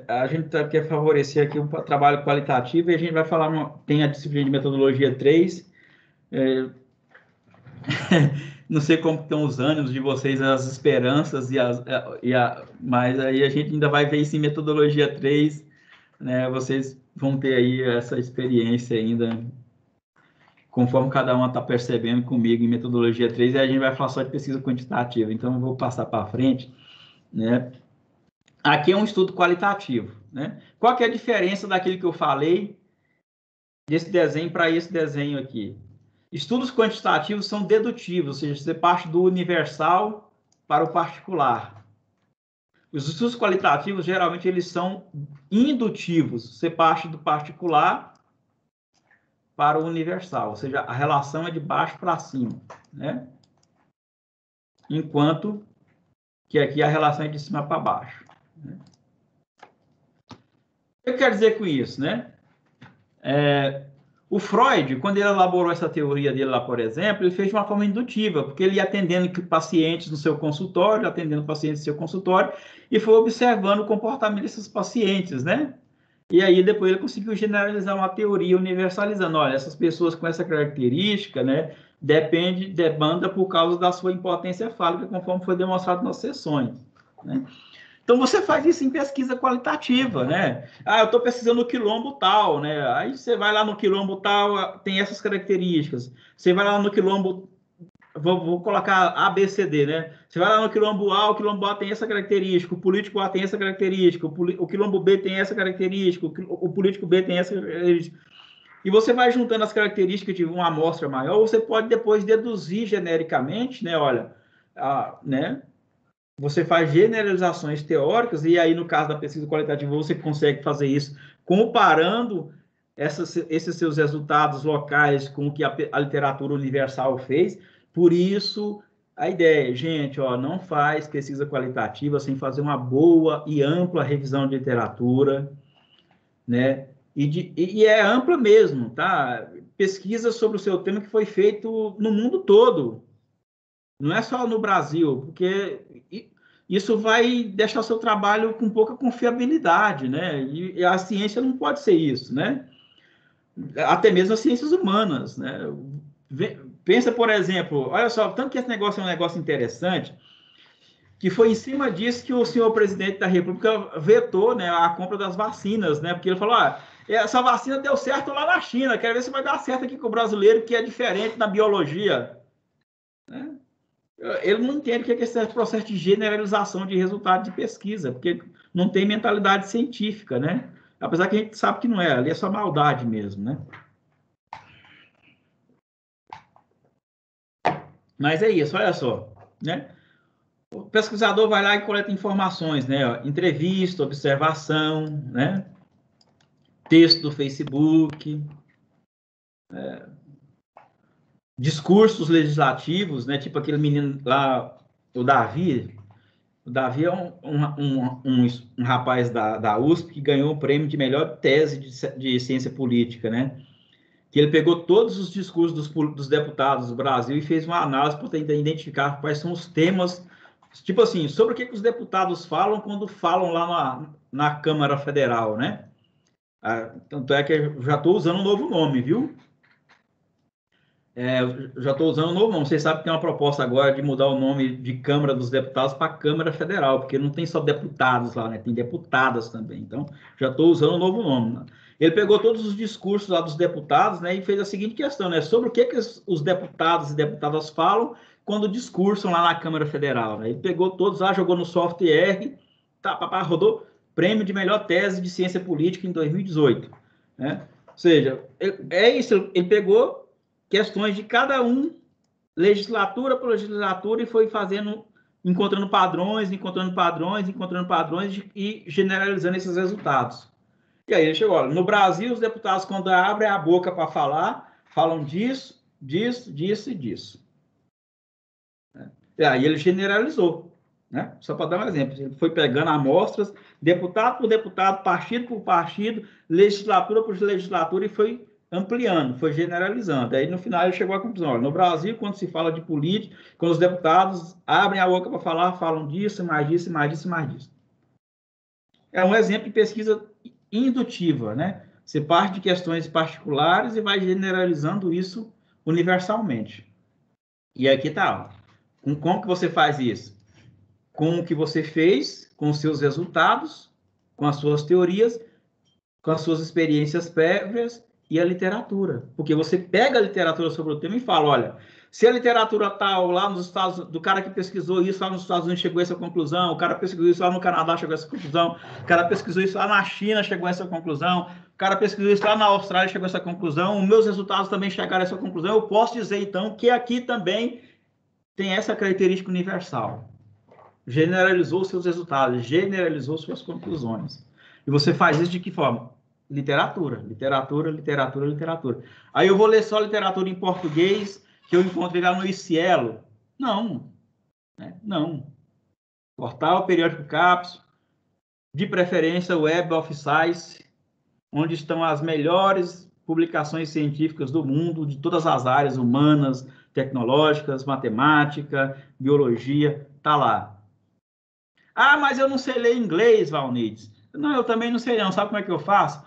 [SPEAKER 1] a gente quer favorecer aqui o trabalho qualitativo e a gente vai falar, tem a disciplina de metodologia 3, não sei como estão os ânimos de vocês, as esperanças, mas aí a gente ainda vai ver isso em metodologia 3, né? Vocês vão ter aí essa experiência ainda, conforme cada um está percebendo comigo em metodologia 3, e a gente vai falar só de pesquisa quantitativa, então eu vou passar para frente, né? Aqui é um estudo qualitativo, né? Qual que é a diferença daquilo que eu falei desse desenho para esse desenho aqui? Estudos quantitativos são dedutivos, ou seja, você parte do universal para o particular. Os estudos qualitativos, geralmente, eles são indutivos, você parte do particular para o universal, ou seja, a relação é de baixo para cima, né? Enquanto que aqui a relação é de cima para baixo, né? O que eu quero dizer com isso, né? O Freud, quando ele elaborou essa teoria dele lá, por exemplo, ele fez de uma forma indutiva, porque ele ia atendendo pacientes no seu consultório, atendendo pacientes no seu consultório, e foi observando o comportamento desses pacientes, né? E aí depois ele conseguiu generalizar uma teoria universalizando, olha, essas pessoas com essa característica, né, demanda por causa da sua impotência fálica, conforme foi demonstrado nas sessões, né? Então, você faz isso em pesquisa qualitativa, né? Ah, eu estou pesquisando no quilombo tal, né? Aí você vai lá no quilombo tal, tem essas características. Você vai lá no quilombo, vou colocar A, B, C, D, né? Você vai lá no quilombo A, o quilombo A tem essa característica, o político A tem essa característica, o quilombo B tem essa característica, o político B tem essa característica. E você vai juntando as características de uma amostra maior, você pode depois deduzir genericamente, né? Olha, né? Você faz generalizações teóricas, e aí, no caso da pesquisa qualitativa, você consegue fazer isso comparando esses seus resultados locais com o que a literatura universal fez. Por isso, a ideia, gente, ó, não faz pesquisa qualitativa sem fazer uma boa e ampla revisão de literatura, né? E é ampla mesmo, tá? Pesquisa sobre o seu tema que foi feito no mundo todo, não é só no Brasil, porque isso vai deixar o seu trabalho com pouca confiabilidade, né? E a ciência não pode ser isso, né? Até mesmo as ciências humanas, né? Pensa, por exemplo, olha só, tanto que esse negócio é um negócio interessante, que foi em cima disso que o senhor presidente da República vetou, né, a compra das vacinas, né? Porque ele falou, essa vacina deu certo lá na China, quero ver se vai dar certo aqui com o brasileiro, que é diferente na biologia, né? Ele não entende o que é esse processo de generalização de resultado de pesquisa, porque não tem mentalidade científica, né? Apesar que a gente sabe que não é, ali é só maldade mesmo, né? Mas é isso, olha só, né? O pesquisador vai lá e coleta informações, né? Entrevista, observação, né? Texto do Facebook, discursos legislativos, né? Tipo aquele menino lá, o Davi. O Davi é um rapaz da USP que ganhou o prêmio de melhor tese de ciência política, né? Que ele pegou todos os discursos dos deputados do Brasil e fez uma análise para tentar identificar quais são os temas, tipo assim, sobre o que os deputados falam quando falam lá na Câmara Federal, né? Tanto é que eu já estou usando um novo nome, viu? Eu já estou usando um novo nome. Vocês sabem que tem uma proposta agora de mudar o nome de Câmara dos Deputados para Câmara Federal, porque não tem só deputados lá, né? Tem deputadas também. Então, já estou usando um novo nome, né? Ele pegou todos os discursos lá dos deputados, né, e fez a seguinte questão, né? Sobre o que os deputados e deputadas falam quando discursam lá na Câmara Federal, né? Ele pegou todos lá, jogou no software, tá, rodou prêmio de melhor tese de ciência política em 2018, né? Ou seja, é isso, ele pegou questões de cada um, legislatura por legislatura, e foi fazendo, encontrando padrões e generalizando esses resultados. E aí ele chegou, olha, no Brasil, os deputados, quando abrem a boca para falar, falam disso, disso, disso e disso. E aí ele generalizou, né? Só para dar um exemplo, ele foi pegando amostras, deputado por deputado, partido por partido, legislatura por legislatura, e foi ampliando, foi generalizando. Aí, no final, ele chegou à conclusão, olha, no Brasil, quando se fala de política, quando os deputados abrem a boca para falar, falam disso, mais disso, mais disso, mais disso. É um exemplo de pesquisa indutiva, né? Você parte de questões particulares e vai generalizando isso universalmente. E aqui está. Como que você faz isso? Com o que você fez, com os seus resultados, com as suas teorias, com as suas experiências prévias e a literatura. Porque você pega a literatura sobre o tema e fala, olha, se a literatura tal lá nos Estados, do cara que pesquisou isso lá nos Estados Unidos chegou a essa conclusão, o cara pesquisou isso lá no Canadá chegou a essa conclusão, o cara pesquisou isso lá na China chegou a essa conclusão, o cara pesquisou isso lá na Austrália chegou a essa conclusão, os meus resultados também chegaram a essa conclusão, eu posso dizer então que aqui também tem essa característica universal. Generalizou seus resultados, generalizou suas conclusões. E você faz isso de que forma? Literatura, literatura, literatura, literatura. Aí eu vou ler só literatura em português que eu encontrei lá no Cielo. Não, né? Não. Portal Periódico Capsule, de preferência Web of Science, onde estão as melhores publicações científicas do mundo, de todas as áreas humanas, tecnológicas, matemática, biologia, tá lá. Ah, mas eu não sei ler inglês, Valnides. Não, eu também não sei não. Sabe como é que eu faço?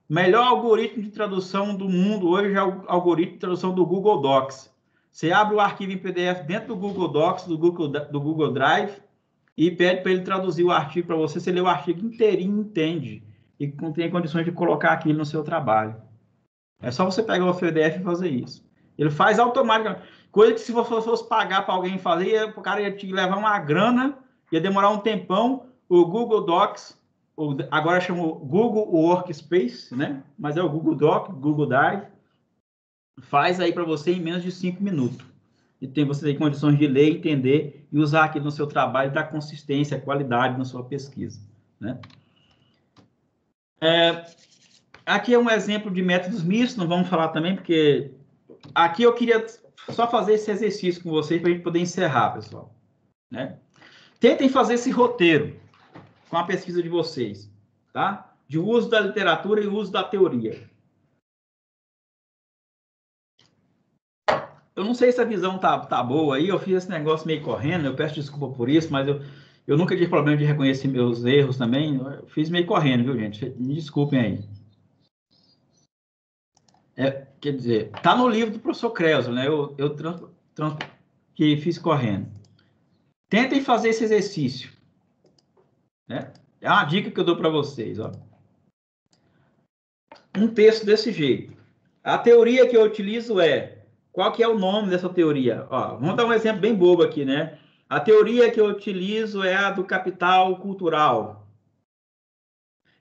[SPEAKER 1] O melhor algoritmo de tradução do mundo hoje é o algoritmo de tradução do Google Docs. Você abre o arquivo em PDF dentro do Google Docs, do Google Drive, e pede para ele traduzir o artigo para você. Você lê o artigo inteirinho, entende, e tem condições de colocar aquilo no seu trabalho. É só você pegar o PDF e fazer isso. Ele faz automaticamente. Coisa que se você fosse pagar para alguém fazer, o cara ia te levar uma grana, ia demorar um tempão. O Google Docs, agora chama Google Workspace, né? Mas é o Google Doc, Google Drive, faz aí para você em menos de 5 minutos. E você tem condições de ler, entender e usar aqui no seu trabalho, dar consistência, qualidade na sua pesquisa, né? Aqui é um exemplo de métodos mistos, não vamos falar também, porque aqui eu queria só fazer esse exercício com vocês para a gente poder encerrar, pessoal, né? Tentem fazer esse roteiro com a pesquisa de vocês, tá? De uso da literatura e uso da teoria. Eu não sei se a visão tá boa aí, eu fiz esse negócio meio correndo, eu peço desculpa por isso, mas eu nunca tive problema de reconhecer meus erros também, eu fiz meio correndo, viu, gente? Me desculpem aí. Quer dizer, tá no livro do professor Creuso, né? Que fiz correndo. Tentem fazer esse exercício, né? É uma dica que eu dou para vocês, ó. Um texto desse jeito. A teoria que eu utilizo qual que é o nome dessa teoria? Ó, vamos dar um exemplo bem bobo aqui, né? A teoria que eu utilizo é a do capital cultural.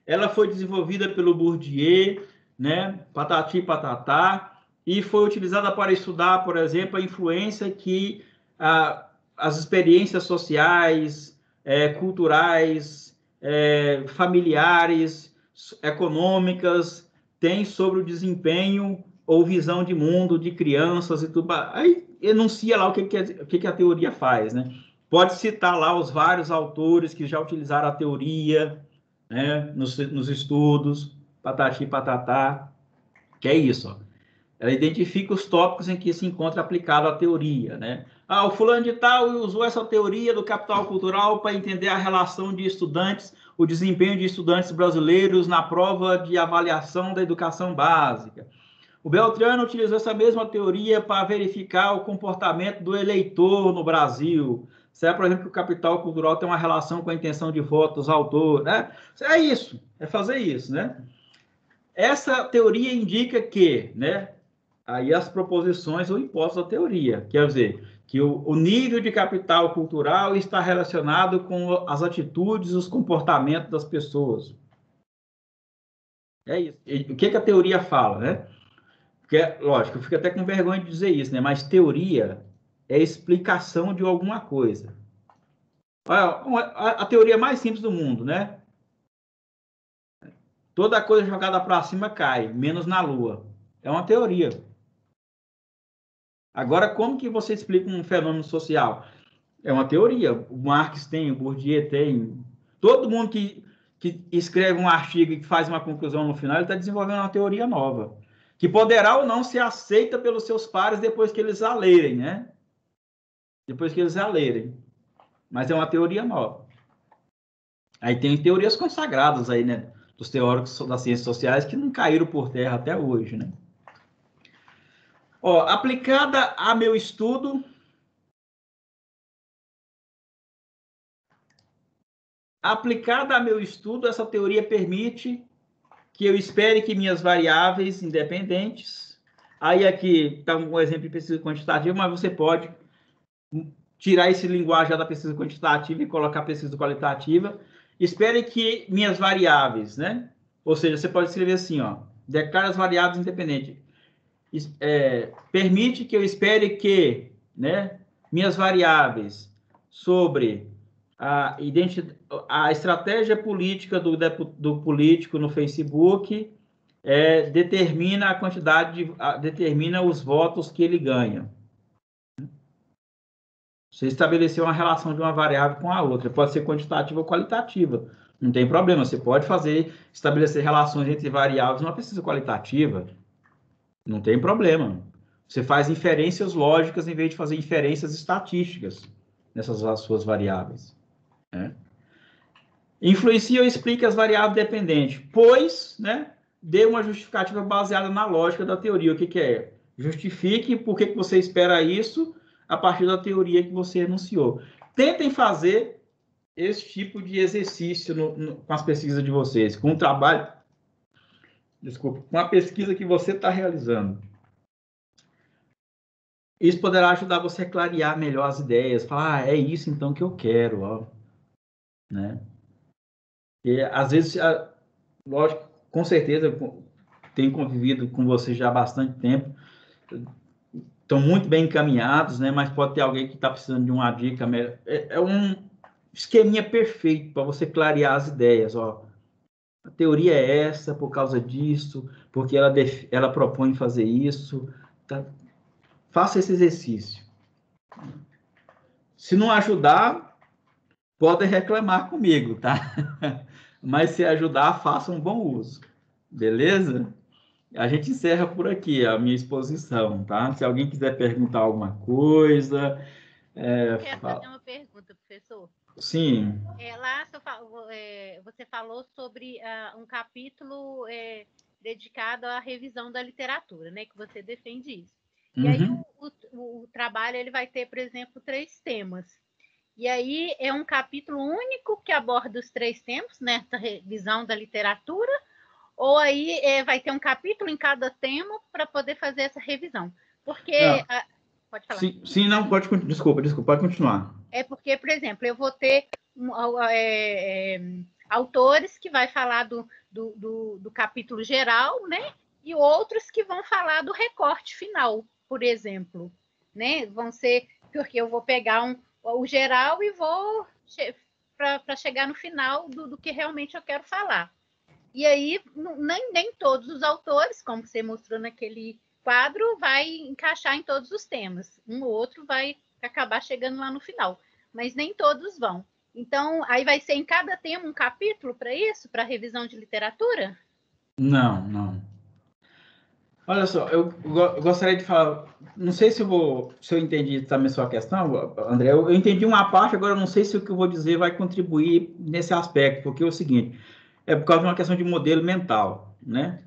[SPEAKER 1] Ela foi desenvolvida pelo Bourdieu, né? Patati patatá, e foi utilizada para estudar, por exemplo, a influência que as experiências sociais, culturais, familiares, econômicas têm sobre o desempenho ou visão de mundo de crianças e tudo. Aí enuncia lá o que a teoria faz, né? Pode citar lá os vários autores que já utilizaram a teoria, né, nos estudos, patati patatá, que é isso, ó. Ela identifica os tópicos em que se encontra aplicada a teoria, né? o fulano de tal usou essa teoria do capital cultural para entender a relação de estudantes, o desempenho de estudantes brasileiros na prova de avaliação da educação básica. O Beltrano utilizou essa mesma teoria para verificar o comportamento do eleitor no Brasil. Se por exemplo, que o capital cultural tem uma relação com a intenção de voto dos autores, né? É isso, é fazer isso, né? Essa teoria indica que, né? Aí as proposições ou hipóteses da teoria, quer dizer, que o nível de capital cultural está relacionado com as atitudes, os comportamentos das pessoas. É isso. E o que a teoria fala, né? Porque, lógico, eu fico até com vergonha de dizer isso, né? Mas teoria é explicação de alguma coisa. A teoria mais simples do mundo, né? Toda coisa jogada para cima cai, menos na Lua. É uma teoria. Agora, como que você explica um fenômeno social? É uma teoria. O Marx tem, o Bourdieu tem. Todo mundo que escreve um artigo e que faz uma conclusão no final, ele está desenvolvendo uma teoria nova, que poderá ou não ser aceita pelos seus pares depois que eles a lerem, né? Depois que eles a lerem. Mas é uma teoria nova. Aí tem teorias consagradas aí, né? Dos teóricos das ciências sociais que não caíram por terra até hoje, né? Ó, aplicada a meu estudo, essa teoria permite que eu espere que minhas variáveis independentes, aí aqui está um exemplo de pesquisa quantitativa, mas você pode tirar esse linguagem da pesquisa quantitativa e colocar pesquisa qualitativa. Espere que minhas variáveis, né? Ou seja, você pode escrever assim, ó, declara as variáveis independentes. Permite que eu espere que, né, minhas variáveis sobre a estratégia política do político no Facebook determina a quantidade, determina os votos que ele ganha. Você estabeleceu uma relação de uma variável com a outra. Pode ser quantitativa ou qualitativa. Não tem problema. Você pode estabelecer relações entre variáveis numa pesquisa qualitativa. Não tem problema. Você faz inferências lógicas em vez de fazer inferências estatísticas nessas suas variáveis. Né? Influencia ou explica as variáveis dependentes, pois, né, dê uma justificativa baseada na lógica da teoria. O que é? Justifique por que você espera isso a partir da teoria que você enunciou. Tentem fazer esse tipo de exercício com as pesquisas de vocês, com o trabalho, com a pesquisa que você está realizando. Isso poderá ajudar você a clarear melhor as ideias, falar, é isso então que eu quero, ó, né? E às vezes, lógico, com certeza, tenho convivido com você já há bastante tempo, estão muito bem encaminhados, né? Mas pode ter alguém que está precisando de uma dica melhor. É um esqueminha perfeito para você clarear as ideias, ó. A teoria é essa por causa disso, porque ela propõe fazer isso. Tá? Faça esse exercício. Se não ajudar, podem reclamar comigo, tá? Mas se ajudar, faça um bom uso. Beleza? A gente encerra por aqui a minha exposição, tá? Se alguém quiser perguntar alguma coisa...
[SPEAKER 2] Eu quero fazer uma pergunta, professor.
[SPEAKER 1] Sim.
[SPEAKER 2] Lá você falou sobre um capítulo dedicado à revisão da literatura, né? Que você defende isso. E aí o trabalho ele vai ter, por exemplo, 3 temas. E aí é um capítulo único que aborda os 3 temas, né? Essa revisão da literatura, ou aí vai ter um capítulo em cada tema para poder fazer essa revisão. Porque... pode falar.
[SPEAKER 1] Sim, não, desculpa, pode continuar.
[SPEAKER 2] É porque, por exemplo, eu vou ter autores que vai falar do capítulo geral, né? E outros que vão falar do recorte final, por exemplo. Né? Vão ser... Porque eu vou pegar o geral e vou para chegar no final do que realmente eu quero falar. E aí, nem todos os autores, como você mostrou naquele quadro, vai encaixar em todos os temas. Um ou outro vai acabar chegando lá no final, mas nem todos vão. Então, aí vai ser em cada tema um capítulo para isso, para revisão de literatura?
[SPEAKER 1] Não. Olha só, eu gostaria de falar, não sei se eu entendi também a sua questão, André, eu entendi uma parte, agora eu não sei se o que eu vou dizer vai contribuir nesse aspecto, porque é o seguinte, é por causa de uma questão de modelo mental, né?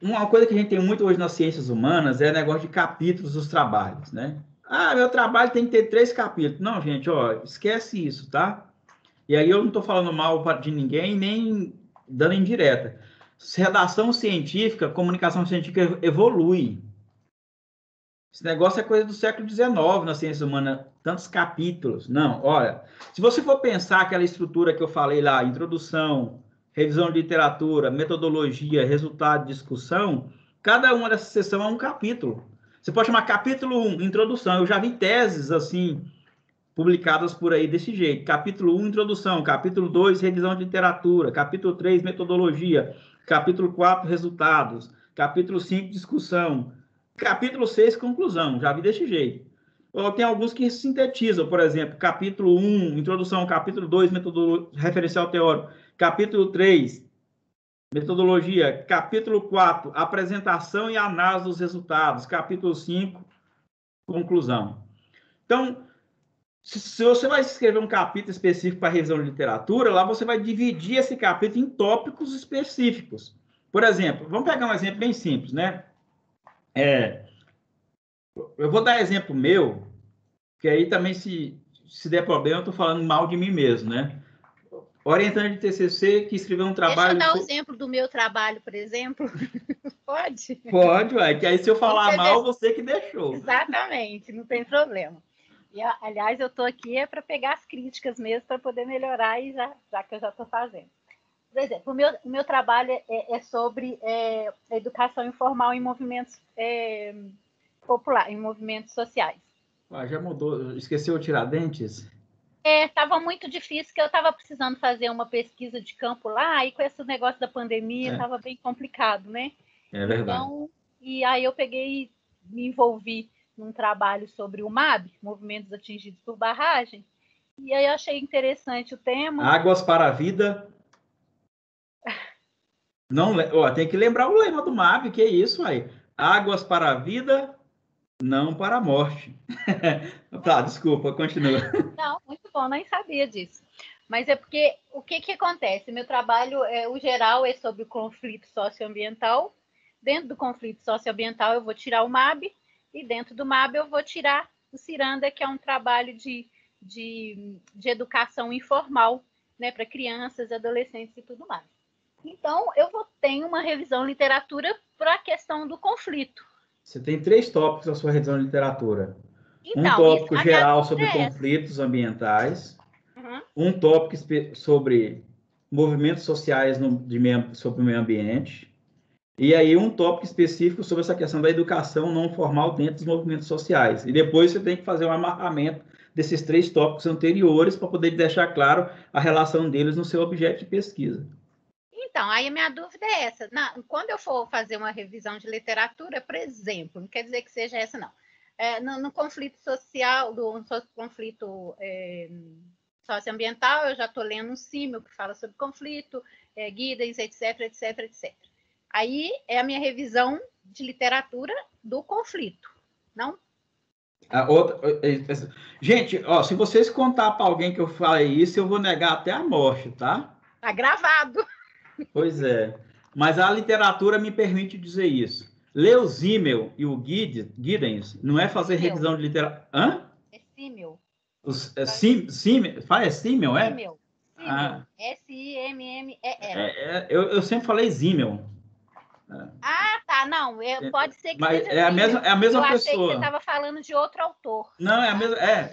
[SPEAKER 1] Uma coisa que a gente tem muito hoje nas ciências humanas é o negócio de capítulos dos trabalhos, né? Ah, meu trabalho tem que ter 3 capítulos. Não, gente, ó, esquece isso, tá? E aí eu não estou falando mal de ninguém, nem dando indireta. Redação científica, comunicação científica evolui. Esse negócio é coisa do século XIX na ciência humana, tantos capítulos. Não, olha, se você for pensar aquela estrutura que eu falei lá, introdução, revisão de literatura, metodologia, resultado, discussão, cada uma dessas sessões é um capítulo. Você pode chamar capítulo 1, introdução. Eu já vi teses assim, publicadas por aí desse jeito. Capítulo 1, introdução. Capítulo 2, revisão de literatura. Capítulo 3, metodologia. Capítulo 4, resultados. Capítulo 5, discussão. Capítulo 6, conclusão. Já vi desse jeito. Ou tem alguns que sintetizam, por exemplo, capítulo 1, introdução. Capítulo 2, referencial teórico. Capítulo 3, metodologia. Capítulo 4, apresentação e análise dos resultados. Capítulo 5, conclusão. Então, se você vai escrever um capítulo específico para revisão de literatura, lá você vai dividir esse capítulo em tópicos específicos. Por exemplo, vamos pegar um exemplo bem simples, né? Eu vou dar exemplo meu, que aí também, se der problema, eu estou falando mal de mim mesmo, né? Orientante de TCC que escreveu um trabalho...
[SPEAKER 2] Deixa eu dar o exemplo do meu trabalho, por exemplo. Pode?
[SPEAKER 1] Pode, ué, que aí se eu falar mal, você que deixou.
[SPEAKER 2] Exatamente, não tem problema. E, aliás, eu estou aqui para pegar as críticas mesmo, para poder melhorar, e já que eu já estou fazendo. Por exemplo, o meu trabalho é sobre educação informal em movimentos populares, em movimentos sociais.
[SPEAKER 1] Já mudou, esqueceu o Tiradentes?
[SPEAKER 2] Estava muito difícil, que eu estava precisando fazer uma pesquisa de campo lá, e com esse negócio da pandemia estava bem complicado, né?
[SPEAKER 1] É verdade.
[SPEAKER 2] Então, e aí eu peguei e me envolvi num trabalho sobre o MAB, Movimentos Atingidos por Barragem, e aí eu achei interessante o tema.
[SPEAKER 1] Águas para a Vida. Não, tem que lembrar o lema do MAB, que é isso aí. Águas para a vida, não para a morte. Tá, desculpa, continua.
[SPEAKER 2] Não, muito bom, nem sabia disso. Mas é porque, o que acontece? Meu trabalho, o geral, é sobre o conflito socioambiental. Dentro do conflito socioambiental, eu vou tirar o MAB, e dentro do MAB eu vou tirar o Ciranda, que é um trabalho de educação informal, né, para crianças, adolescentes e tudo mais. Então, eu tenho uma revisão literatura para a questão do conflito.
[SPEAKER 1] Você tem 3 tópicos na sua revisão de literatura.
[SPEAKER 2] Então,
[SPEAKER 1] um tópico geral sobre conflitos ambientais, um tópico sobre movimentos sociais sobre o meio ambiente, e aí um tópico específico sobre essa questão da educação não formal dentro dos movimentos sociais. E depois você tem que fazer um amarramento desses 3 tópicos anteriores para poder deixar claro a relação deles no seu objeto de pesquisa.
[SPEAKER 2] Então, aí a minha dúvida é essa. Quando eu for fazer uma revisão de literatura, por exemplo, não quer dizer que seja essa, não. No conflito social, no conflito socioambiental, eu já estou lendo um símil que fala sobre conflito, Giddens, etc, etc, etc. Aí é a minha revisão de literatura do conflito, não?
[SPEAKER 1] Gente, ó, se vocês contar para alguém que eu falei isso, eu vou negar até a morte, tá?
[SPEAKER 2] Tá gravado.
[SPEAKER 1] Pois é. Mas a literatura me permite dizer isso. Ler o Zimmel e o Giddens não é fazer revisão de literatura. Hã?
[SPEAKER 2] É símil.
[SPEAKER 1] Fala, é Zimmel, é?
[SPEAKER 2] Símil. S-I-M-M-E-L.
[SPEAKER 1] Eu sempre falei Zimmel.
[SPEAKER 2] Ah, tá, não, pode ser que
[SPEAKER 1] Mas
[SPEAKER 2] seja
[SPEAKER 1] é a mesma
[SPEAKER 2] eu
[SPEAKER 1] pessoa.
[SPEAKER 2] Eu achei que você estava falando de outro autor.
[SPEAKER 1] Não, é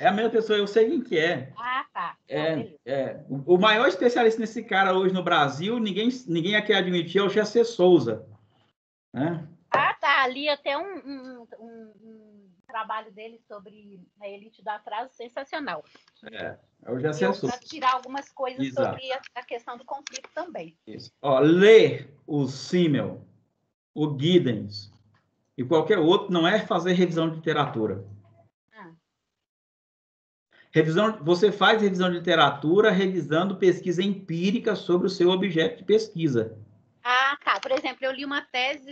[SPEAKER 1] a mesma pessoa, eu sei quem que é.
[SPEAKER 2] Ah, tá.
[SPEAKER 1] O maior especialista nesse cara hoje no Brasil, ninguém aqui admitir, é o Gessé Souza. Né?
[SPEAKER 2] Ah, tá, ali até um trabalho dele sobre a elite do atraso sensacional.
[SPEAKER 1] É o Gessé Souza.
[SPEAKER 2] Para tirar algumas coisas sobre a questão do conflito também.
[SPEAKER 1] Isso. Ó, ler o Simmel, o Giddens e qualquer outro não é fazer revisão de literatura. Você faz revisão de literatura revisando pesquisa empírica sobre o seu objeto de pesquisa.
[SPEAKER 2] Ah, tá. por exemplo, eu li uma tese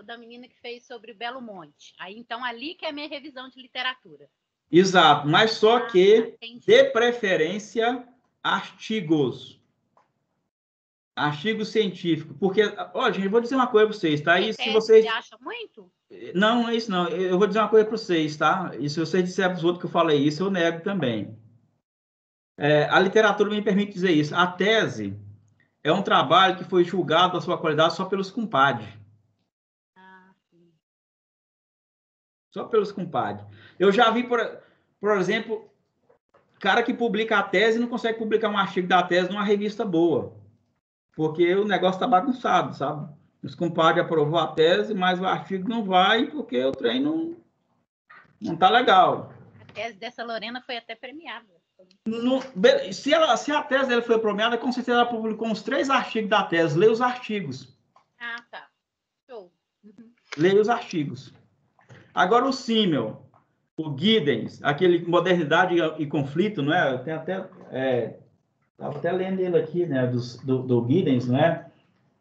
[SPEAKER 2] da menina que fez sobre Belo Monte. Aí, então, ali que é a minha revisão de literatura.
[SPEAKER 1] Exato, mas só que, de preferência, artigos. Artigo científico. Porque, ó, gente, eu vou dizer uma coisa para vocês, tá? E se vocês...
[SPEAKER 2] Você acha muito?
[SPEAKER 1] Não, não é isso, não. Eu vou dizer uma coisa para vocês, tá? E se vocês disserem para os outros que eu falei isso, eu nego também. A literatura me permite dizer isso. A tese é um trabalho que foi julgado a sua qualidade só pelos compadres.
[SPEAKER 2] Sim.
[SPEAKER 1] Só pelos compadres. Eu já vi, por exemplo, cara que publica a tese e não consegue publicar um artigo da tese numa revista boa. Porque o negócio está bagunçado, sabe? Os compadres aprovou a tese, mas o artigo não vai porque o trem não está legal.
[SPEAKER 2] A tese dessa Lorena foi até premiada.
[SPEAKER 1] Se a tese dela foi premiada, com certeza ela publicou uns 3 artigos da tese. Leia os artigos.
[SPEAKER 2] Ah, tá. Show. Uhum.
[SPEAKER 1] Leia os artigos. Agora o Simmel, o Giddens, aquele Modernidade e Conflito, não é? Eu tenho até... Estava até lendo ele aqui, né? Do Giddens, não é?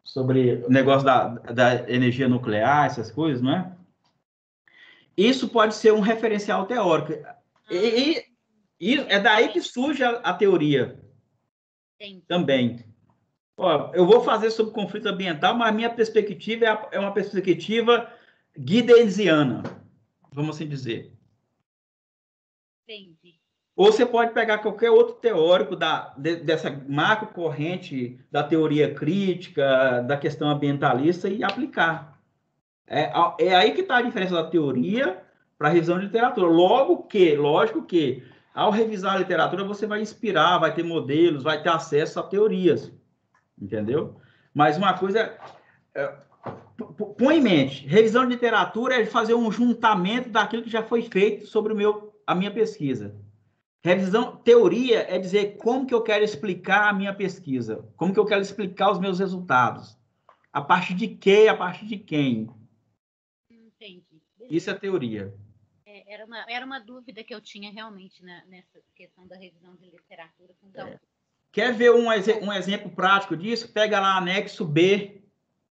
[SPEAKER 1] Sobre o negócio da energia nuclear, essas coisas, não é? Isso pode ser um referencial teórico. E é daí que surge a teoria. Entendi. Também. Ó, eu vou fazer sobre conflito ambiental, mas a minha perspectiva é uma perspectiva gidensiana, vamos assim dizer.
[SPEAKER 2] Entendi.
[SPEAKER 1] Ou você pode pegar qualquer outro teórico dessa macro corrente da teoria crítica, da questão ambientalista e aplicar. É aí que está a diferença da teoria para a revisão de literatura. Lógico que, ao revisar a literatura, você vai inspirar, vai ter modelos, vai ter acesso a teorias. Entendeu? Mas uma coisa... põe em mente, revisão de literatura é fazer um juntamento daquilo que já foi feito sobre a minha pesquisa. Teoria é dizer como que eu quero explicar a minha pesquisa, como que eu quero explicar os meus resultados. A partir de quê, a partir de quem.
[SPEAKER 2] Entendi.
[SPEAKER 1] Isso é teoria.
[SPEAKER 2] Era uma dúvida que eu tinha realmente nessa questão da revisão de literatura. Então...
[SPEAKER 1] Quer ver um exemplo prático disso? Pega lá anexo B,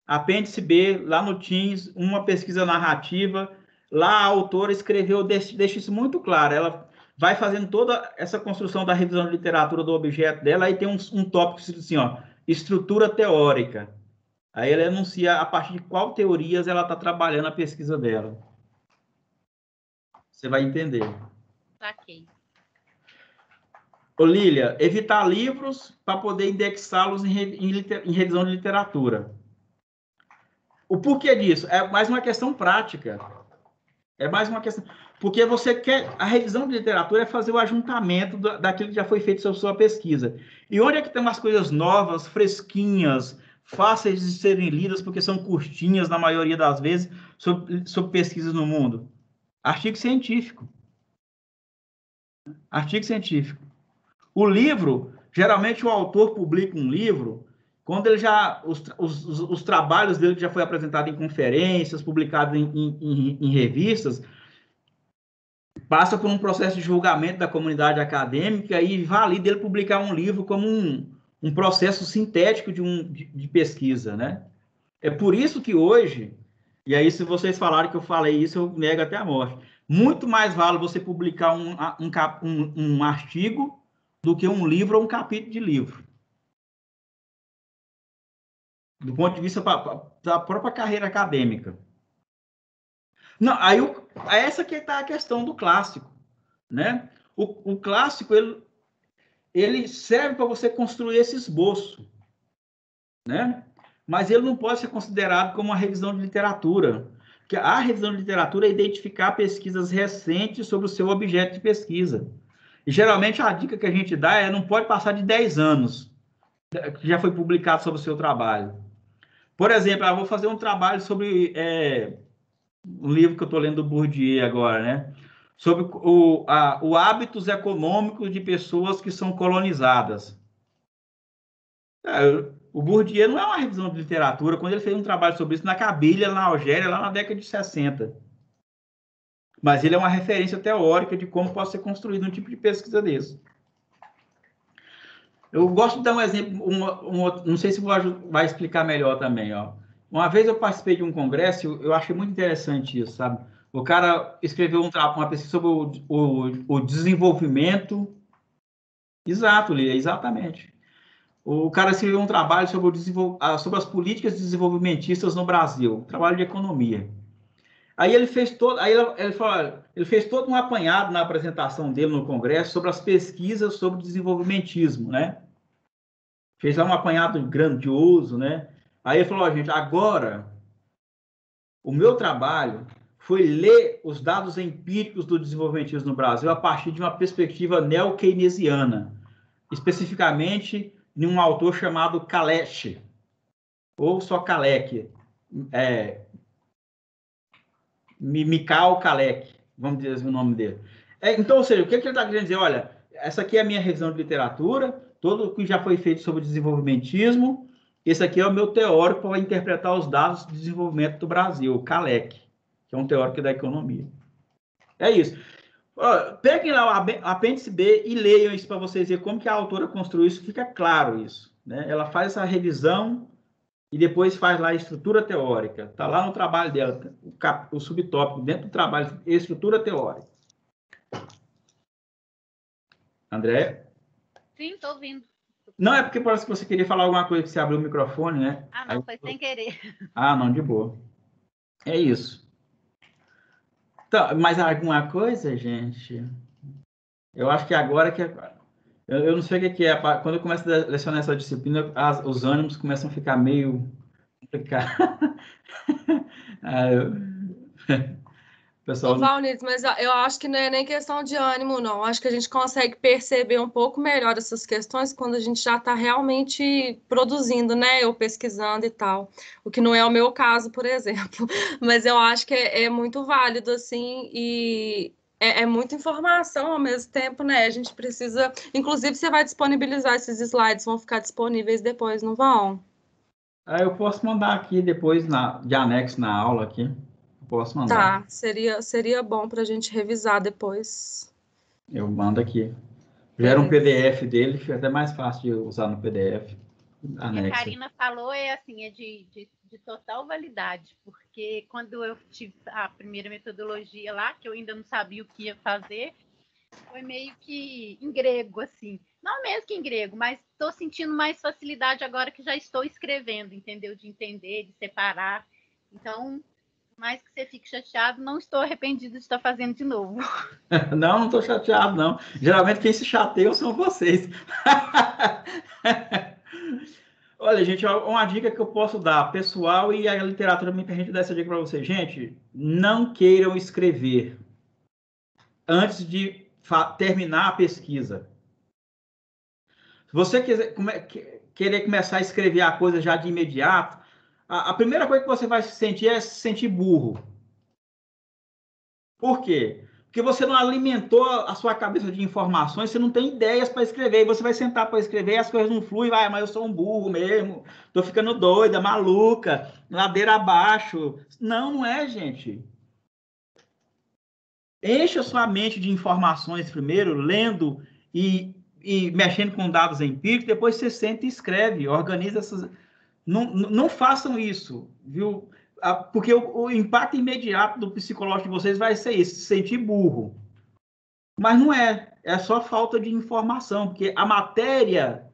[SPEAKER 1] apêndice B, lá no Teams, uma pesquisa narrativa. Lá a autora escreveu, deixa isso muito claro. Ela vai fazendo toda essa construção da revisão de literatura do objeto dela, aí tem um tópico assim, ó, estrutura teórica. Aí ela enuncia a partir de qual teorias ela está trabalhando a pesquisa dela. Você vai entender.
[SPEAKER 2] Saquei.
[SPEAKER 1] Ô, Lília, evitar livros para poder indexá-los em revisão de literatura. O porquê disso? É mais uma questão prática. É mais uma questão... Porque você quer... A revisão de literatura é fazer o ajuntamento daquilo que já foi feito sobre sua pesquisa. E onde é que tem umas coisas novas, fresquinhas, fáceis de serem lidas, porque são curtinhas, na maioria das vezes, sobre pesquisas no mundo? Artigo científico. Artigo científico. O livro, geralmente o autor publica um livro, quando ele já... Os trabalhos dele já foi apresentado em conferências, publicado em revistas, passa por um processo de julgamento da comunidade acadêmica e valida ele publicar um livro como um processo sintético de pesquisa, né? É por isso que hoje, e aí se vocês falarem que eu falei isso, eu nego até a morte, muito mais vale você publicar um artigo do que um livro ou um capítulo de livro. Do ponto de vista da própria carreira acadêmica. Não, essa que está a questão do clássico, né? O clássico, ele serve para você construir esse esboço, né? Mas ele não pode ser considerado como uma revisão de literatura, porque a revisão de literatura é identificar pesquisas recentes sobre o seu objeto de pesquisa. E, geralmente, a dica que a gente dá não pode passar de 10 anos que já foi publicado sobre o seu trabalho. Por exemplo, eu vou fazer um trabalho sobre... um livro que eu estou lendo do Bourdieu agora, né? Sobre o hábitos econômicos de pessoas que são colonizadas. O Bourdieu não é uma revisão de literatura, quando ele fez um trabalho sobre isso na Cabilha, na Algéria, lá na década de 60. Mas ele é uma referência teórica de como pode ser construído um tipo de pesquisa desse. Eu gosto de dar um exemplo, não sei se vai explicar melhor também, ó. Uma vez eu participei de um congresso, eu achei muito interessante isso, sabe? O cara escreveu uma pesquisa sobre o desenvolvimento. Exato, Lia, exatamente. O cara escreveu um trabalho sobre as políticas desenvolvimentistas no Brasil, trabalho de economia. Aí ele fez todo, ele fez todo um apanhado na apresentação dele no Congresso sobre as pesquisas sobre desenvolvimentismo, né? Fez lá um apanhado grandioso, né? Aí ele falou, gente, agora o meu trabalho foi ler os dados empíricos do desenvolvimentismo no Brasil a partir de uma perspectiva neo-keynesiana, especificamente de um autor chamado Kalesch, ou só Kalec, Mikhail Kalec, vamos dizer o nome dele. Então, ou seja, o que ele está querendo dizer? Olha, essa aqui é a minha revisão de literatura, tudo o que já foi feito sobre desenvolvimentismo, esse aqui é o meu teórico para interpretar os dados de desenvolvimento do Brasil, o Kalec, que é um teórico da economia. É isso. Peguem lá o apêndice B e leiam isso para vocês verem como que a autora construiu isso, fica claro isso. Né? Ela faz essa revisão e depois faz lá a estrutura teórica. Está lá no trabalho dela, o subtópico, dentro do trabalho, estrutura teórica. André?
[SPEAKER 2] Sim, estou ouvindo.
[SPEAKER 1] Não, é porque parece que você queria falar alguma coisa que você abriu o microfone, né?
[SPEAKER 2] Ah, não, foi sem querer.
[SPEAKER 1] Ah, não, de boa. É isso. Então, mais alguma coisa, gente? Eu acho que agora que... Eu não sei o que é. Quando eu começo a lecionar essa disciplina, os ânimos começam a ficar meio complicados.
[SPEAKER 3] Ô, Valniz, mas eu acho que não é nem questão de ânimo, não. Acho que a gente consegue perceber um pouco melhor essas questões quando a gente já está realmente produzindo, né? Ou pesquisando e tal. O que não é o meu caso, por exemplo. Mas eu acho que é muito válido, assim, e é muita informação ao mesmo tempo, né? A gente precisa... Inclusive, você vai disponibilizar esses slides, vão ficar disponíveis depois, não vão?
[SPEAKER 1] Eu posso mandar aqui depois, de anexo na aula aqui. Posso mandar.
[SPEAKER 3] Tá, seria bom para a gente revisar depois.
[SPEAKER 1] Eu mando aqui. Gera um PDF dele, fica até mais fácil de usar no PDF.
[SPEAKER 2] Anexo. A Karina falou, assim, é de total validade, porque quando eu tive a primeira metodologia lá, que eu ainda não sabia o que ia fazer, foi meio que em grego, assim. Não mesmo que em grego, mas estou sentindo mais facilidade agora que já estou escrevendo, entendeu? De entender, de separar. Então, mais que você fique chateado, não estou arrependido de estar fazendo de novo.
[SPEAKER 1] Não estou chateado, não. Geralmente quem se chateia são vocês. Olha, gente, uma dica que eu posso dar, pessoal, e a literatura me permite dar essa dica para vocês. Gente, não queiram escrever antes de terminar a pesquisa. Se você querer começar a escrever a coisa já de imediato, a primeira coisa que você vai sentir é se sentir burro. Por quê? Porque você não alimentou a sua cabeça de informações, você não tem ideias para escrever, e você vai sentar para escrever e as coisas não fluem, mas eu sou um burro mesmo, estou ficando doida, maluca, ladeira abaixo. Não é, gente. Encha sua mente de informações primeiro, lendo e mexendo com dados empíricos, depois você senta e escreve, organiza essas... Não façam isso, viu? Porque o impacto imediato do psicológico de vocês vai ser esse, se sentir burro. Mas não é, é só falta de informação, porque a matéria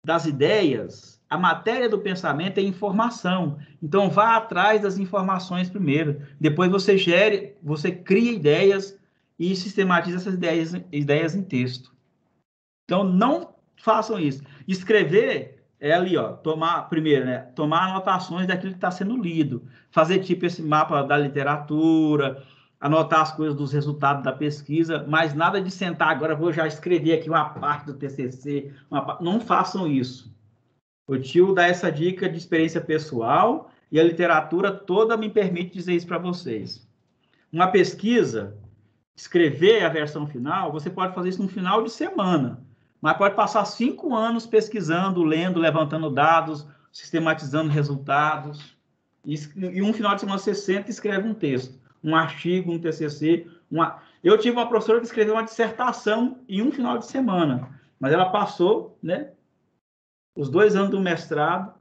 [SPEAKER 1] das ideias, a matéria do pensamento é informação. Então, vá atrás das informações primeiro. Depois você cria ideias e sistematiza essas ideias em texto. Então, não façam isso. Escrever é ali, ó, tomar anotações daquilo que está sendo lido, fazer tipo esse mapa da literatura, anotar as coisas dos resultados da pesquisa, mas nada de sentar agora, vou já escrever aqui uma parte do TCC, não façam isso. O tio dá essa dica de experiência pessoal e a literatura toda me permite dizer isso para vocês. Uma pesquisa, escrever a versão final, você pode fazer isso no final de semana, mas pode passar 5 anos pesquisando, lendo, levantando dados, sistematizando resultados, e um final de semana você senta e escreve um texto, um artigo, um TCC. Eu tive uma professora que escreveu uma dissertação em um final de semana, mas ela passou, né, os 2 anos do mestrado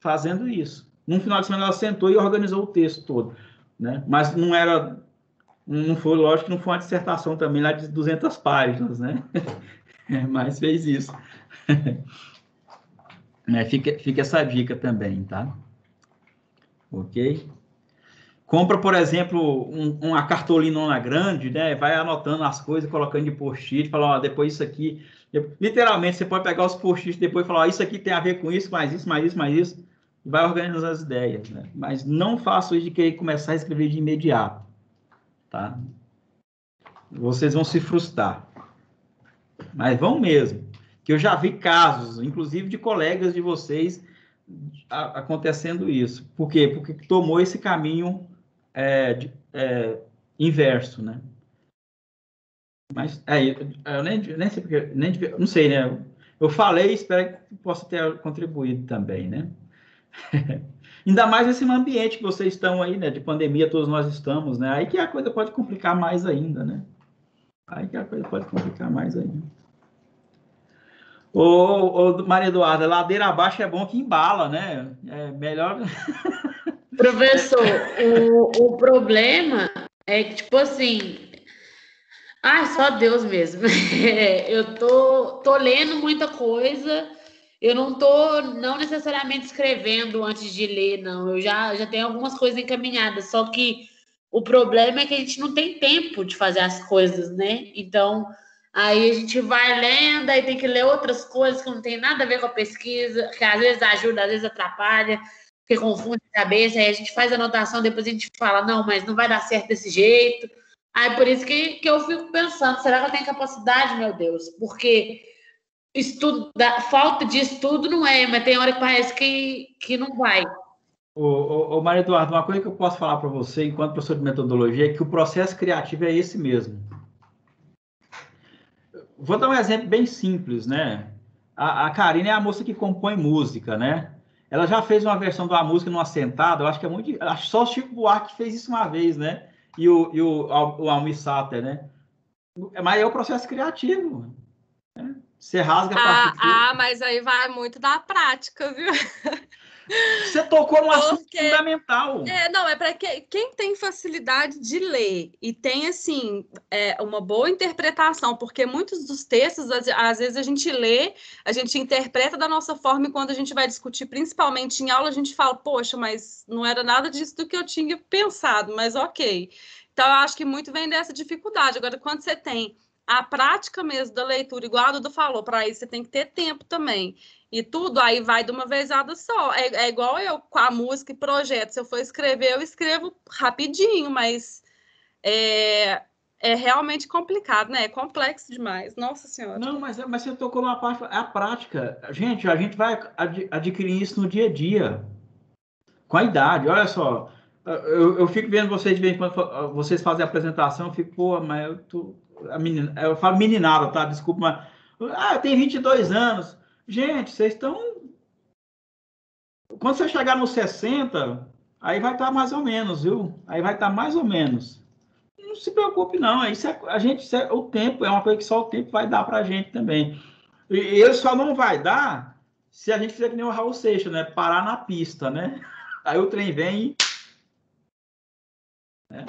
[SPEAKER 1] fazendo isso. num final de semana ela sentou e organizou o texto todo, né? Mas não foi, lógico que não foi uma dissertação também lá de 200 páginas, né? Mas fez isso. Fica essa dica também, tá? Ok? Compra, por exemplo, uma cartolinona grande, né? Vai anotando as coisas, colocando de post-it, fala, ó, depois isso aqui... Literalmente, você pode pegar os post-its depois e falar, ó, isso aqui tem a ver com isso, mais isso, mais isso, mais isso. E vai organizando as ideias, né? Mas não faça isso de querer começar a escrever de imediato, tá? Vocês vão se frustrar. Mas vão mesmo. Que eu já vi casos, inclusive de colegas de vocês, acontecendo isso. Por quê? Porque tomou esse caminho inverso, né? Mas eu nem sei porque, não sei, né? Eu falei, espero que possa ter contribuído também, né? Ainda mais nesse ambiente que vocês estão aí, né? De pandemia, todos nós estamos, né? Aí que a coisa pode complicar mais ainda, né? Ô, Maria Eduarda, ladeira abaixo é bom que embala, né? É melhor.
[SPEAKER 4] Professor, o problema é que, tipo assim, ai, só Deus mesmo. Eu tô lendo muita coisa, eu não necessariamente escrevendo antes de ler, não. Eu já tenho algumas coisas encaminhadas, só que o problema é que a gente não tem tempo de fazer as coisas, né? Então, aí a gente vai lendo, aí tem que ler outras coisas que não tem nada a ver com a pesquisa, que às vezes ajuda, às vezes atrapalha, que confunde a cabeça, aí a gente faz a anotação, depois a gente fala, não, mas não vai dar certo desse jeito. Aí por isso que eu fico pensando, será que eu tenho capacidade, meu Deus? Porque falta de estudo não é, mas tem hora que parece que não vai.
[SPEAKER 1] Ô, Maria Eduardo, uma coisa que eu posso falar para você, enquanto professor de metodologia, é que o processo criativo é esse mesmo. Vou dar um exemplo bem simples, né? A Karine é a moça que compõe música, né? Ela já fez uma versão de uma música numa sentada, eu acho que é muito... Acho que só o Chico Buarque fez isso uma vez, né? E o Almir Sater, né? Mas é o processo criativo, né? Você rasga a partitura.
[SPEAKER 3] Mas aí vai muito da prática, viu?
[SPEAKER 1] Você tocou num assunto fundamental.
[SPEAKER 3] Não, é para quem tem facilidade de ler e tem, assim, uma boa interpretação, porque muitos dos textos, às vezes a gente lê, a gente interpreta da nossa forma e quando a gente vai discutir, principalmente em aula, a gente fala, poxa, mas não era nada disso do que eu tinha pensado, mas ok. Então, eu acho que muito vem dessa dificuldade. Agora, quando você tem a prática mesmo da leitura, igual a Duda falou, para isso você tem que ter tempo também. E tudo aí vai de uma vezada só. É igual eu com a música e projeto. Se eu for escrever, eu escrevo rapidinho, mas é realmente complicado, né? É complexo demais. Nossa Senhora.
[SPEAKER 1] Não, mas você tocou numa parte, a prática. Gente, a gente vai adquirir isso no dia a dia, com a idade. Olha só, eu fico vendo vocês de vez em quando vocês fazem a apresentação, eu fico, pô, mas eu falo meninada, tá? Desculpa, mas eu tenho 22 anos. Gente, vocês estão... Quando você chegar nos 60, aí vai estar mais ou menos, viu? Aí vai estar mais ou menos. Não se preocupe, não. O tempo é uma coisa que só o tempo vai dar para a gente também. E ele só não vai dar se a gente fizer que nem o Raul Seixas, né? Parar na pista, né? Aí o trem vem e... Né?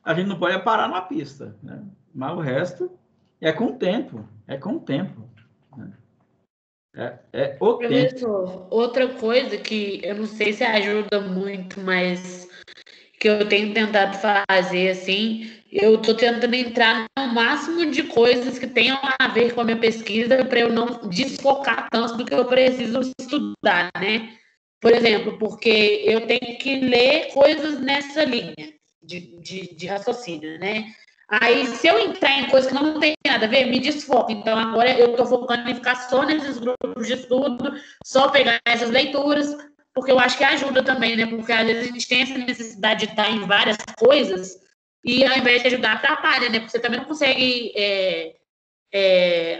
[SPEAKER 1] A gente não pode parar na pista, né? Mas o resto é com o tempo. É com o tempo. Né?
[SPEAKER 4] Professor, outra coisa que eu não sei se ajuda muito, mas que eu tenho tentado fazer, assim, eu estou tentando entrar no máximo de coisas que tenham a ver com a minha pesquisa para eu não desfocar tanto do que eu preciso estudar, né? Por exemplo, porque eu tenho que ler coisas nessa linha de raciocínio, né? Aí, se eu entrar em coisas que não tem nada a ver, me desfoco. Então, agora eu estou focando em ficar só nesses grupos de estudo, só pegar essas leituras, porque eu acho que ajuda também, né? Porque às vezes a gente tem essa necessidade de estar em várias coisas e ao invés de ajudar, atrapalha, né? Porque você também não consegue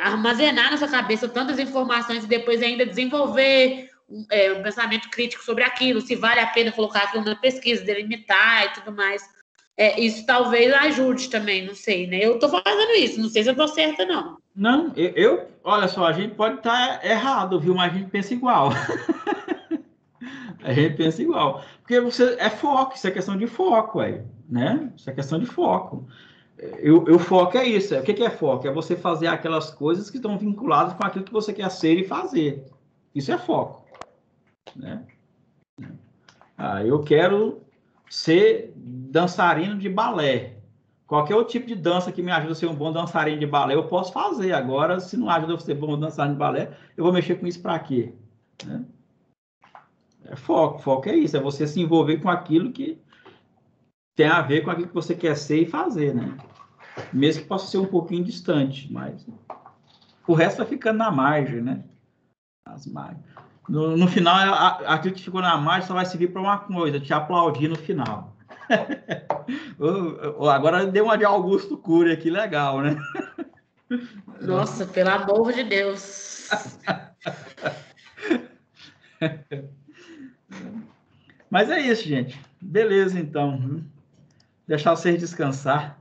[SPEAKER 4] armazenar na sua cabeça tantas informações e depois ainda desenvolver um pensamento crítico sobre aquilo, se vale a pena colocar aquilo na pesquisa, delimitar e tudo mais. Isso talvez ajude também, não sei, né? Eu tô fazendo isso, não sei se eu tô certa, não.
[SPEAKER 1] Não, olha só, a gente pode estar errado, viu? Mas a gente pensa igual. A gente pensa igual. Porque é foco, isso é questão de foco aí, né? Isso é questão de foco. O foco é isso. O que é foco? É você fazer aquelas coisas que estão vinculadas com aquilo que você quer ser e fazer. Isso é foco, né? Eu quero ser dançarino de balé. Qualquer outro tipo de dança que me ajude a ser um bom dançarino de balé, eu posso fazer. Agora, se não ajuda a ser bom dançarino de balé, eu vou mexer com isso para quê? Né? É foco. Foco é isso. É você se envolver com aquilo que tem a ver com aquilo que você quer ser e fazer, né? Mesmo que possa ser um pouquinho distante, mas o resto vai ficando na margem, né? As margens. No final, aquilo que ficou na margem só vai servir para uma coisa, te aplaudir no final. Agora deu uma de Augusto Cury aqui, legal, né?
[SPEAKER 4] Nossa, pelo amor de Deus.
[SPEAKER 1] Mas é isso, gente. Beleza, então. Deixar vocês descansar.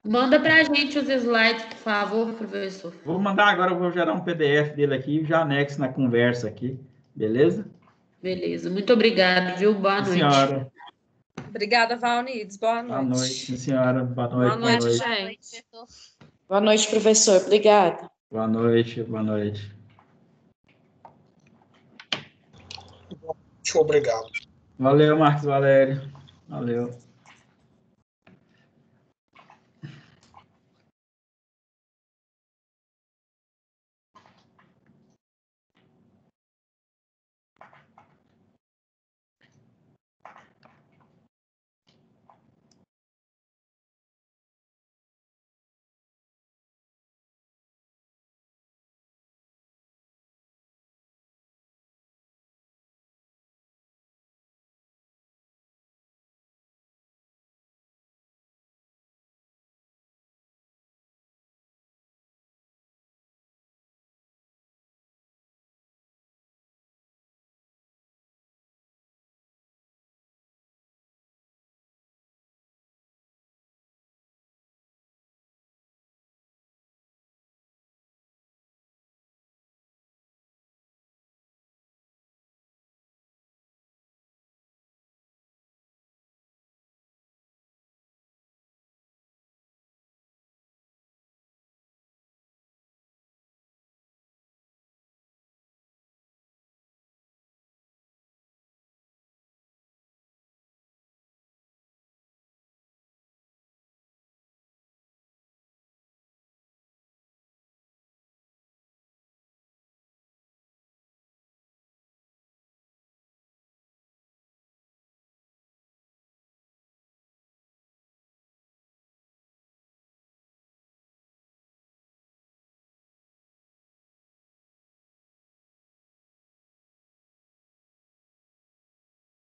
[SPEAKER 4] Manda pra gente os slides, por favor, professor.
[SPEAKER 1] Vou mandar agora, eu vou gerar um PDF dele aqui e já anexo na conversa aqui. Beleza?
[SPEAKER 4] Beleza. Muito obrigado, viu? Boa noite.
[SPEAKER 1] Senhora.
[SPEAKER 3] Obrigada, Valnides. Boa noite.
[SPEAKER 1] Boa noite, senhora. Boa noite.
[SPEAKER 3] Boa noite, gente.
[SPEAKER 5] Boa noite, professor. Obrigada.
[SPEAKER 1] Boa noite, boa noite.
[SPEAKER 6] Obrigado.
[SPEAKER 1] Valeu, Marcos Valério. Valeu.